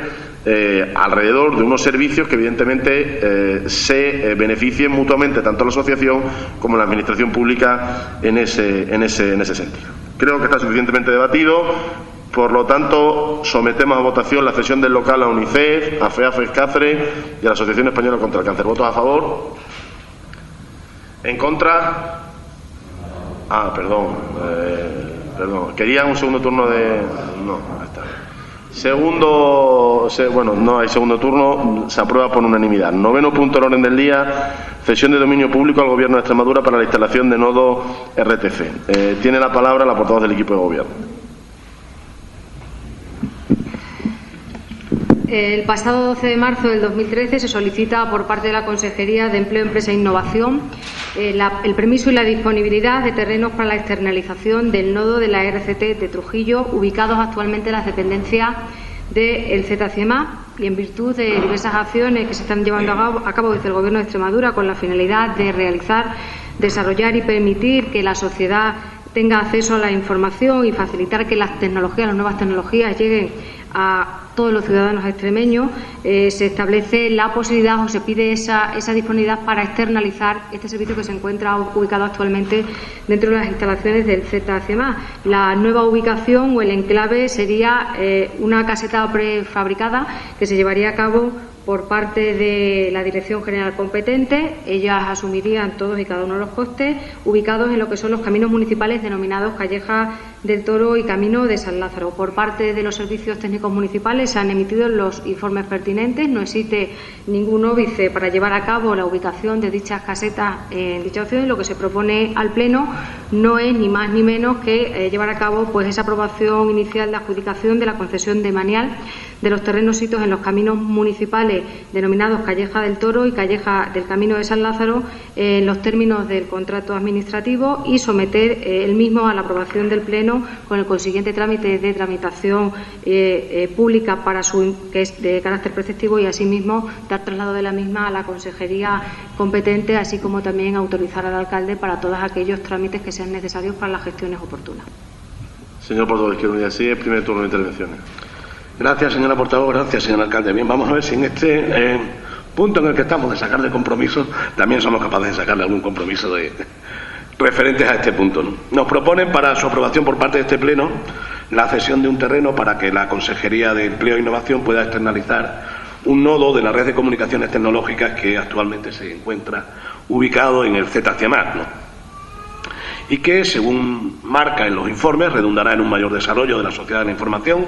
alrededor de unos servicios que evidentemente se beneficien mutuamente tanto la asociación como la administración pública en ese sentido. Creo que está suficientemente debatido, por lo tanto sometemos a votación la cesión del local a UNICEF, a FEAFES Cáceres y a la Asociación Española contra el Cáncer. ¿Votos a favor? ¿En contra? Perdón. ¿Querían un segundo turno de...? No, está bien. Bueno, no hay segundo turno, se aprueba por unanimidad. 9º punto del orden del día, cesión de dominio público al Gobierno de Extremadura para la instalación de nodo RTC. Tiene la palabra la portavoz del equipo de gobierno. El pasado 12 de marzo del 2013 se solicita por parte de la Consejería de Empleo, Empresa e Innovación el permiso y la disponibilidad de terrenos para la externalización del nodo de la RCT de Trujillo, ubicados actualmente en las dependencias del ZCMA, y en virtud de diversas acciones que se están llevando a cabo desde el Gobierno de Extremadura con la finalidad de realizar, desarrollar y permitir que la sociedad tenga acceso a la información y facilitar que las nuevas tecnologías lleguen a todos los ciudadanos extremeños, se establece la posibilidad o se pide esa disponibilidad para externalizar este servicio que se encuentra ubicado actualmente dentro de las instalaciones del ZCMA. La nueva ubicación o el enclave sería una caseta prefabricada que se llevaría a cabo por parte de la Dirección General competente. Ellas asumirían todos y cada uno de los costes, ubicados en lo que son los caminos municipales denominados Calleja del Toro y Camino de San Lázaro. Por parte de los servicios técnicos municipales se han emitido los informes pertinentes. No existe ningún óbice para llevar a cabo la ubicación de dichas casetas en dicha opción, y lo que se propone al Pleno no es ni más ni menos que llevar a cabo pues esa aprobación inicial de adjudicación de la concesión de manial de los terrenos sitios en los caminos municipales denominados Calleja del Toro y Calleja del Camino de San Lázaro en los términos del contrato administrativo, y someter el mismo a la aprobación del Pleno con el consiguiente trámite de tramitación pública que es de carácter preceptivo, y asimismo dar traslado de la misma a la Consejería competente, así como también autorizar al alcalde para todos aquellos trámites que sean necesarios para las gestiones oportunas. Señor portavoz, quiero unir así el primer turno de intervenciones. Gracias, señora portavoz. Gracias, señor alcalde. Bien, vamos a ver si en este punto en el que estamos de sacarle compromisos también somos capaces de sacarle algún compromiso referentes a este punto, ¿no? Nos proponen para su aprobación por parte de este Pleno la cesión de un terreno para que la Consejería de Empleo e Innovación pueda externalizar un nodo de la red de comunicaciones tecnológicas que actualmente se encuentra ubicado en el ZCMA, ¿no? Y que, según marca en los informes, redundará en un mayor desarrollo de la sociedad de la información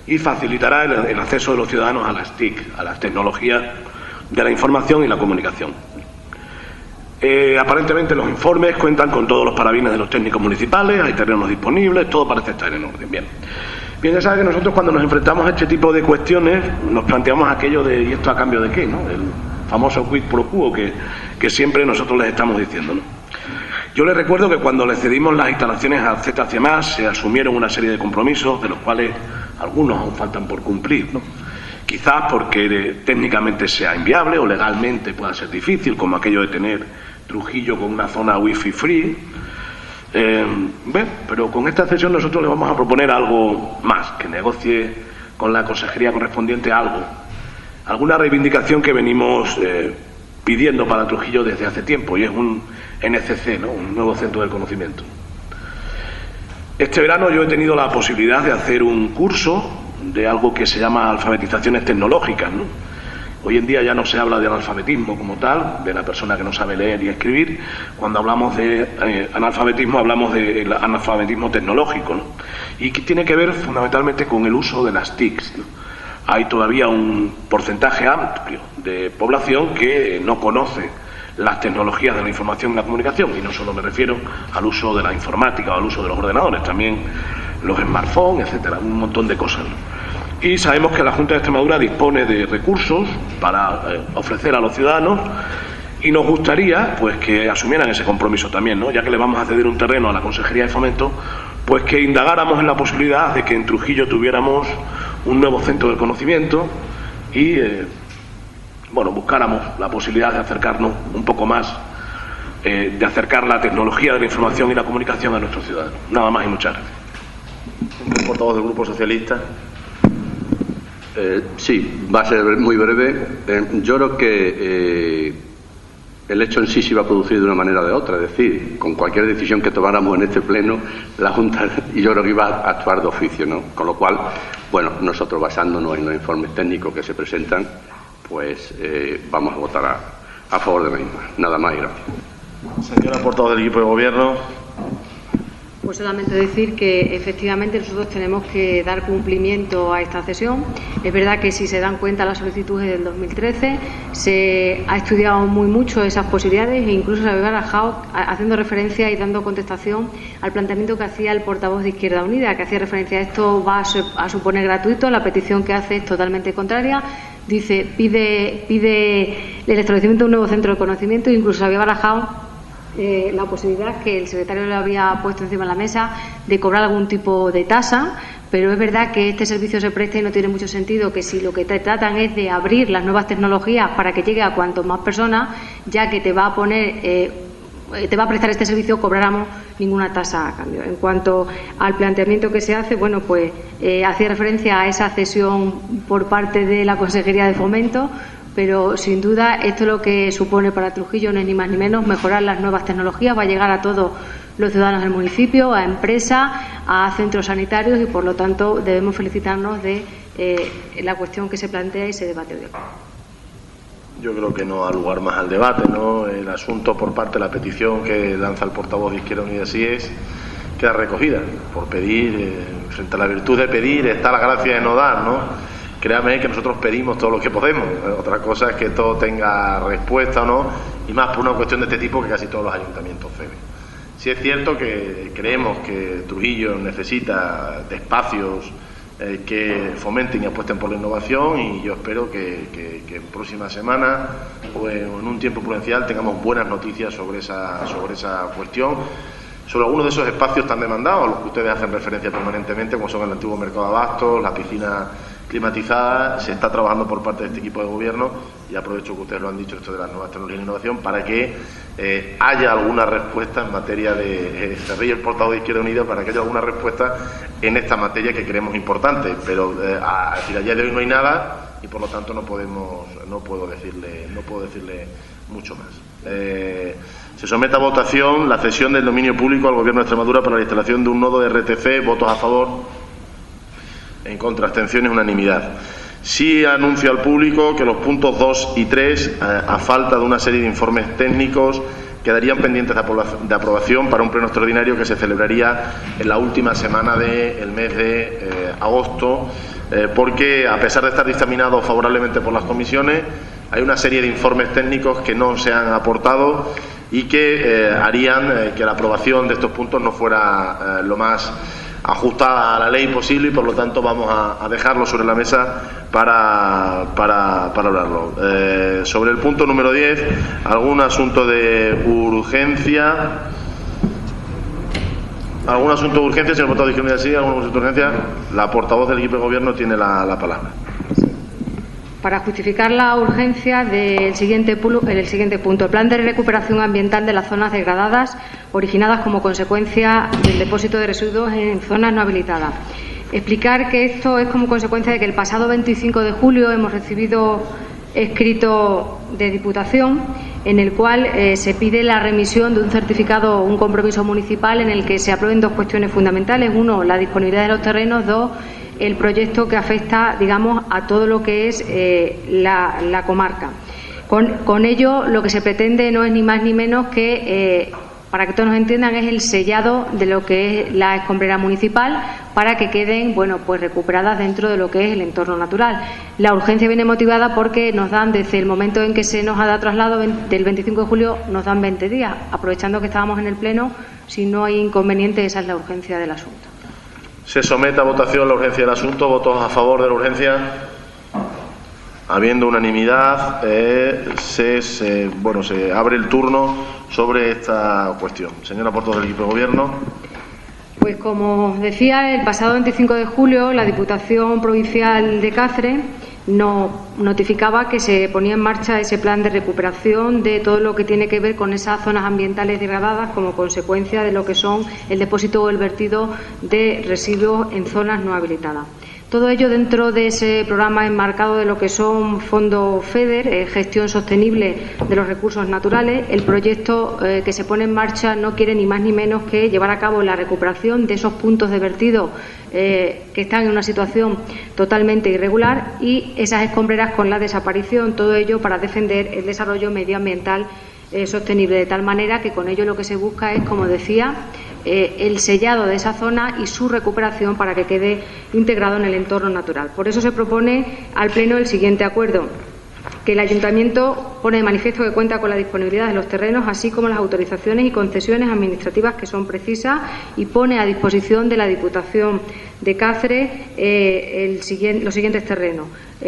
y facilitará el acceso de los ciudadanos a las TIC, a las tecnologías de la información y la comunicación. Aparentemente los informes cuentan con todos los parabienes de los técnicos municipales, hay terrenos disponibles, todo parece estar en orden. Bien, ya sabe que nosotros cuando nos enfrentamos a este tipo de cuestiones nos planteamos aquello de ¿y esto a cambio de qué?, ¿no? El famoso quid pro quo que siempre nosotros les estamos diciendo, ¿no? Yo les recuerdo que cuando le cedimos las instalaciones al ZCMA se asumieron una serie de compromisos, de los cuales algunos aún faltan por cumplir, ¿no? quizás porque técnicamente sea inviable o legalmente pueda ser difícil, como aquello de tener Trujillo con una zona wifi free. Pero con esta cesión nosotros le vamos a proponer algo más, que negocie con la consejería correspondiente alguna reivindicación que venimos pidiendo para Trujillo desde hace tiempo, y es un NCC, ¿no? Un nuevo centro del conocimiento. Este verano yo he tenido la posibilidad de hacer un curso de algo que se llama alfabetizaciones tecnológicas, ¿no? Hoy en día ya no se habla de analfabetismo como tal, de la persona que no sabe leer y escribir. Cuando hablamos de analfabetismo, hablamos de analfabetismo tecnológico, ¿no? Y que tiene que ver fundamentalmente con el uso de las TICs, ¿no? Hay todavía un porcentaje amplio de población que no conoce las tecnologías de la información y la comunicación, y no solo me refiero al uso de la informática o al uso de los ordenadores, también los smartphones, etcétera, un montón de cosas, ¿no? Y sabemos que la Junta de Extremadura dispone de recursos para ofrecer a los ciudadanos, y nos gustaría pues que asumieran ese compromiso también, ¿no? Ya que le vamos a ceder un terreno a la Consejería de Fomento, pues que indagáramos en la posibilidad de que en Trujillo tuviéramos un nuevo centro del conocimiento y buscáramos la posibilidad de acercarnos un poco más, de acercar la tecnología de la información y la comunicación a nuestros ciudadanos. Nada más y muchas gracias. Portavoz del Grupo Socialista. Sí, va a ser muy breve. Yo creo que el hecho en sí se va a producir de una manera o de otra, es decir, con cualquier decisión que tomáramos en este pleno, la Junta, y yo creo que iba a actuar de oficio, ¿no? Con lo cual, nosotros basándonos en los informes técnicos que se presentan, pues vamos a votar a favor de la misma. Nada más y gracias. Señora portavoz del equipo de Gobierno. Pues solamente decir que efectivamente nosotros tenemos que dar cumplimiento a esta cesión. Es verdad que si se dan cuenta las solicitudes del 2013 se ha estudiado mucho esas posibilidades, e incluso se había barajado haciendo referencia y dando contestación al planteamiento que hacía el portavoz de Izquierda Unida, que hacía referencia a esto va a suponer gratuito. La petición que hace es totalmente contraria. Dice, pide el establecimiento de un nuevo centro de conocimiento, e incluso se había barajado la posibilidad que el secretario le había puesto encima de la mesa de cobrar algún tipo de tasa, pero es verdad que este servicio se presta y no tiene mucho sentido que si lo que te tratan es de abrir las nuevas tecnologías para que llegue a cuanto más personas, ya que te va a poner te va a prestar este servicio, cobráramos ninguna tasa a cambio. En cuanto al planteamiento que se hace, hacía referencia a esa cesión por parte de la Consejería de Fomento, pero sin duda esto lo que supone para Trujillo no es ni más ni menos mejorar las nuevas tecnologías, va a llegar a todos los ciudadanos del municipio, a empresas, a centros sanitarios, y por lo tanto debemos felicitarnos de la cuestión que se plantea y se debate hoy. Yo creo que no ha lugar más al debate, ¿no? El asunto por parte de la petición que lanza el portavoz de Izquierda Unida queda recogida por pedir, frente a la virtud de pedir está la gracia de no dar, ¿no? Créame que nosotros pedimos todo lo que podemos. Otra cosa es que todo tenga respuesta o no, y más por una cuestión de este tipo que casi todos los ayuntamientos ceden. Sí es cierto que creemos que Trujillo necesita de espacios que fomenten y apuesten por la innovación, y yo espero que en próximas semanas o en un tiempo prudencial tengamos buenas noticias sobre esa cuestión, sobre algunos de esos espacios tan demandados a los que ustedes hacen referencia permanentemente, como son el antiguo mercado de abastos, la piscina climatizada. Se está trabajando por parte de este equipo de gobierno, y aprovecho que ustedes lo han dicho, esto de las nuevas tecnologías e innovación, para que haya alguna respuesta en materia de se ríe el portavoz de Izquierda Unida, para que haya alguna respuesta en esta materia que creemos importante, pero a día de hoy no hay nada, y por lo tanto no puedo decirle mucho más. Se somete a votación la cesión del dominio público al Gobierno de Extremadura para la instalación de un nodo de RTC. Votos a favor, en contra, abstenciones, unanimidad. Sí anuncio al público que los puntos 2 y 3, a falta de una serie de informes técnicos, quedarían pendientes de aprobación para un pleno extraordinario que se celebraría en la última semana del mes de agosto, porque a pesar de estar dictaminados favorablemente por las comisiones, hay una serie de informes técnicos que no se han aportado y que harían que la aprobación de estos puntos no fuera lo más ajustada a la ley posible, y por lo tanto vamos a dejarlo sobre la mesa para hablarlo. Sobre el punto número 10, ¿algún asunto de urgencia? ¿Algún asunto de urgencia, señor portavoz de Izquierda Unida? Sí, ¿algún asunto de urgencia? La portavoz del equipo de gobierno tiene la palabra. Para justificar la urgencia del siguiente punto, el plan de recuperación ambiental de las zonas degradadas originadas como consecuencia del depósito de residuos en zonas no habilitadas. Explicar que esto es como consecuencia de que el pasado 25 de julio hemos recibido escrito de Diputación en el cual se pide la remisión de un certificado o un compromiso municipal en el que se aprueben dos cuestiones fundamentales. Uno, la disponibilidad de los terrenos. Dos, el proyecto que afecta, digamos, a todo lo que es la comarca. Con ello, lo que se pretende no es ni más ni menos que, para que todos nos entiendan, es el sellado de lo que es la escombrera municipal para que queden, bueno, pues recuperadas dentro de lo que es el entorno natural. La urgencia viene motivada porque nos dan, desde el momento en que se nos ha dado traslado del 25 de julio, nos dan 20 días. Aprovechando que estábamos en el Pleno, si no hay inconveniente, esa es la urgencia del asunto. Se somete a votación la urgencia del asunto. ¿Votos a favor de la urgencia? Habiendo unanimidad, se abre el turno sobre esta cuestión. Señora portavoz del equipo de Gobierno. Pues como decía, el pasado 25 de julio la Diputación Provincial de Cáceres nos notificaba que se ponía en marcha ese plan de recuperación de todo lo que tiene que ver con esas zonas ambientales degradadas como consecuencia de lo que son el depósito o el vertido de residuos en zonas no habilitadas. Todo ello dentro de ese programa enmarcado de lo que son fondos FEDER, gestión sostenible de los recursos naturales. El proyecto que se pone en marcha no quiere ni más ni menos que llevar a cabo la recuperación de esos puntos de vertido que están en una situación totalmente irregular y esas escombreras con la desaparición. Todo ello para defender el desarrollo medioambiental sostenible, de tal manera que con ello lo que se busca es, como decía, el sellado de esa zona y su recuperación para que quede integrado en el entorno natural. Por eso se propone al Pleno el siguiente acuerdo: que el Ayuntamiento pone de manifiesto que cuenta con la disponibilidad de los terrenos, así como las autorizaciones y concesiones administrativas que son precisas, y pone a disposición de la Diputación de Cáceres los siguientes terrenos,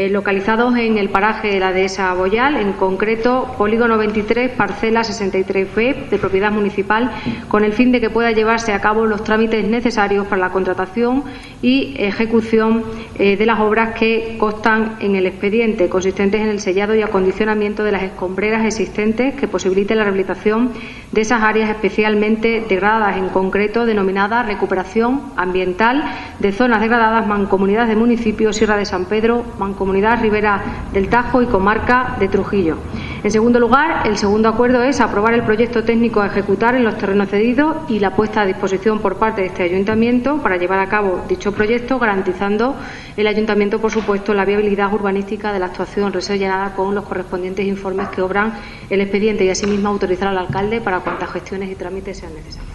localizados en el paraje de la dehesa Boyal, en concreto polígono 23, parcela 63B, de propiedad municipal, con el fin de que pueda llevarse a cabo los trámites necesarios para la contratación y ejecución de las obras que constan en el expediente, consistentes en el sellado y acondicionamiento de las escombreras existentes que posibiliten la rehabilitación de esas áreas especialmente degradadas, en concreto denominada recuperación ambiental de zonas degradadas, mancomunidades de municipios Sierra de San Pedro, Mancomunidad Ribera del Tajo y comarca de Trujillo. En segundo lugar, el segundo acuerdo es aprobar el proyecto técnico a ejecutar en los terrenos cedidos y la puesta a disposición por parte de este Ayuntamiento para llevar a cabo dicho proyecto, garantizando el Ayuntamiento, por supuesto, la viabilidad urbanística de la actuación rellenada con los correspondientes informes que obran el expediente, y asimismo autorizar al alcalde para cuantas gestiones y trámites sean necesarios.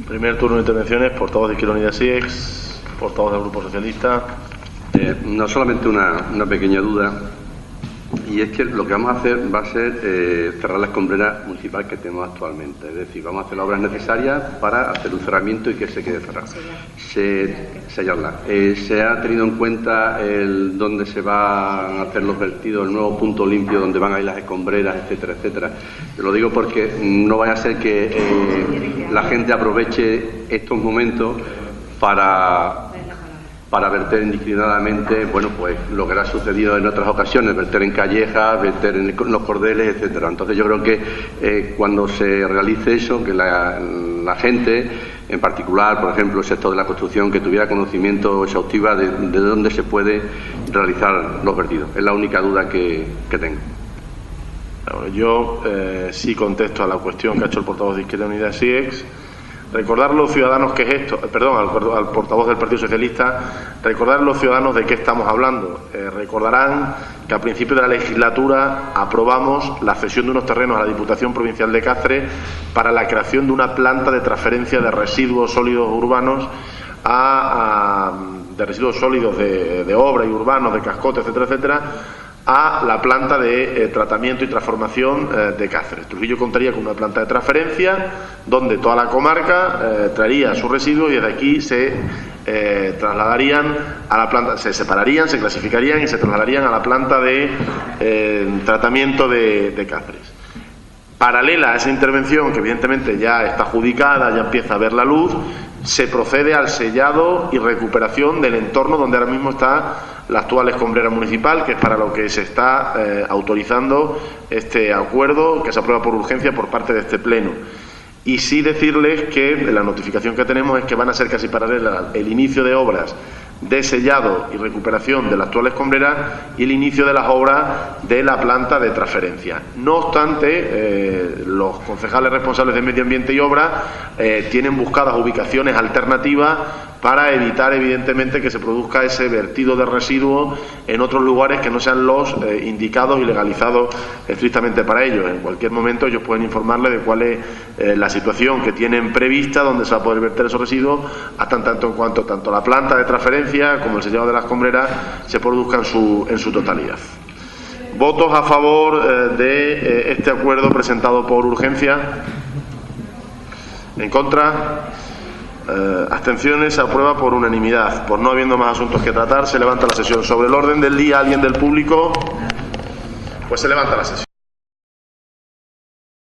Primer turno de intervenciones. Portavoz de Izquierda Unida SIEX, portavoz del Grupo Socialista. No, solamente una pequeña duda, y es que lo que vamos a hacer va a ser cerrar la escombrera municipal que tenemos actualmente. Es decir, vamos a hacer las obras necesarias para hacer un cerramiento y que se quede cerrado. Sellarla. ¿Se ha tenido en cuenta dónde se van a hacer los vertidos, el nuevo punto limpio donde van a ir las escombreras, etcétera, etcétera? Yo lo digo porque no vaya a ser que la gente aproveche estos momentos para verter indiscriminadamente, bueno, pues lo que ha sucedido en otras ocasiones, verter en callejas, verter en los cordeles, etcétera. Entonces yo creo que cuando se realice eso, que la gente, en particular, por ejemplo, el sector de la construcción, que tuviera conocimiento exhaustiva de dónde se puede realizar los vertidos. Es la única duda que tengo. Bueno, yo sí contesto a la cuestión que ha hecho el portavoz de Izquierda Unida SIEX. Recordar a los ciudadanos qué es esto, al portavoz del Partido Socialista, recordar a los ciudadanos de qué estamos hablando. Recordarán que a principio de la legislatura aprobamos la cesión de unos terrenos a la Diputación Provincial de Cáceres para la creación de una planta de transferencia de residuos sólidos urbanos de residuos sólidos de obra y urbanos, de cascotes, etcétera, etcétera, a la planta de tratamiento y transformación de Cáceres. Trujillo contaría con una planta de transferencia donde toda la comarca traería sus residuos y desde aquí se trasladarían a la planta, se separarían, se clasificarían y se trasladarían a la planta de tratamiento de Cáceres. Paralela a esa intervención, que evidentemente ya está adjudicada, ya empieza a ver la luz, se procede al sellado y recuperación del entorno donde ahora mismo está la actual escombrera municipal, que es para lo que se está autorizando este acuerdo que se aprueba por urgencia por parte de este Pleno. Y sí decirles que la notificación que tenemos es que van a ser casi paralela el inicio de obras de sellado y recuperación de la actual escombrera y el inicio de las obras de la planta de transferencia. No obstante, los concejales responsables de Medio Ambiente y Obra tienen buscadas ubicaciones alternativas para evitar, evidentemente, que se produzca ese vertido de residuos en otros lugares que no sean los indicados y legalizados estrictamente para ellos. En cualquier momento ellos pueden informarle de cuál es la situación que tienen prevista, donde se va a poder verter esos residuos, hasta en tanto en cuanto tanto la planta de transferencia como el sellado de las escombreras se produzca en su totalidad. ¿Votos a favor de este acuerdo presentado por urgencia? ¿En contra? Abstenciones. Se aprueba por unanimidad. Por no habiendo más asuntos que tratar, se levanta la sesión. Sobre el orden del día, ¿alguien del público? Pues se levanta la sesión.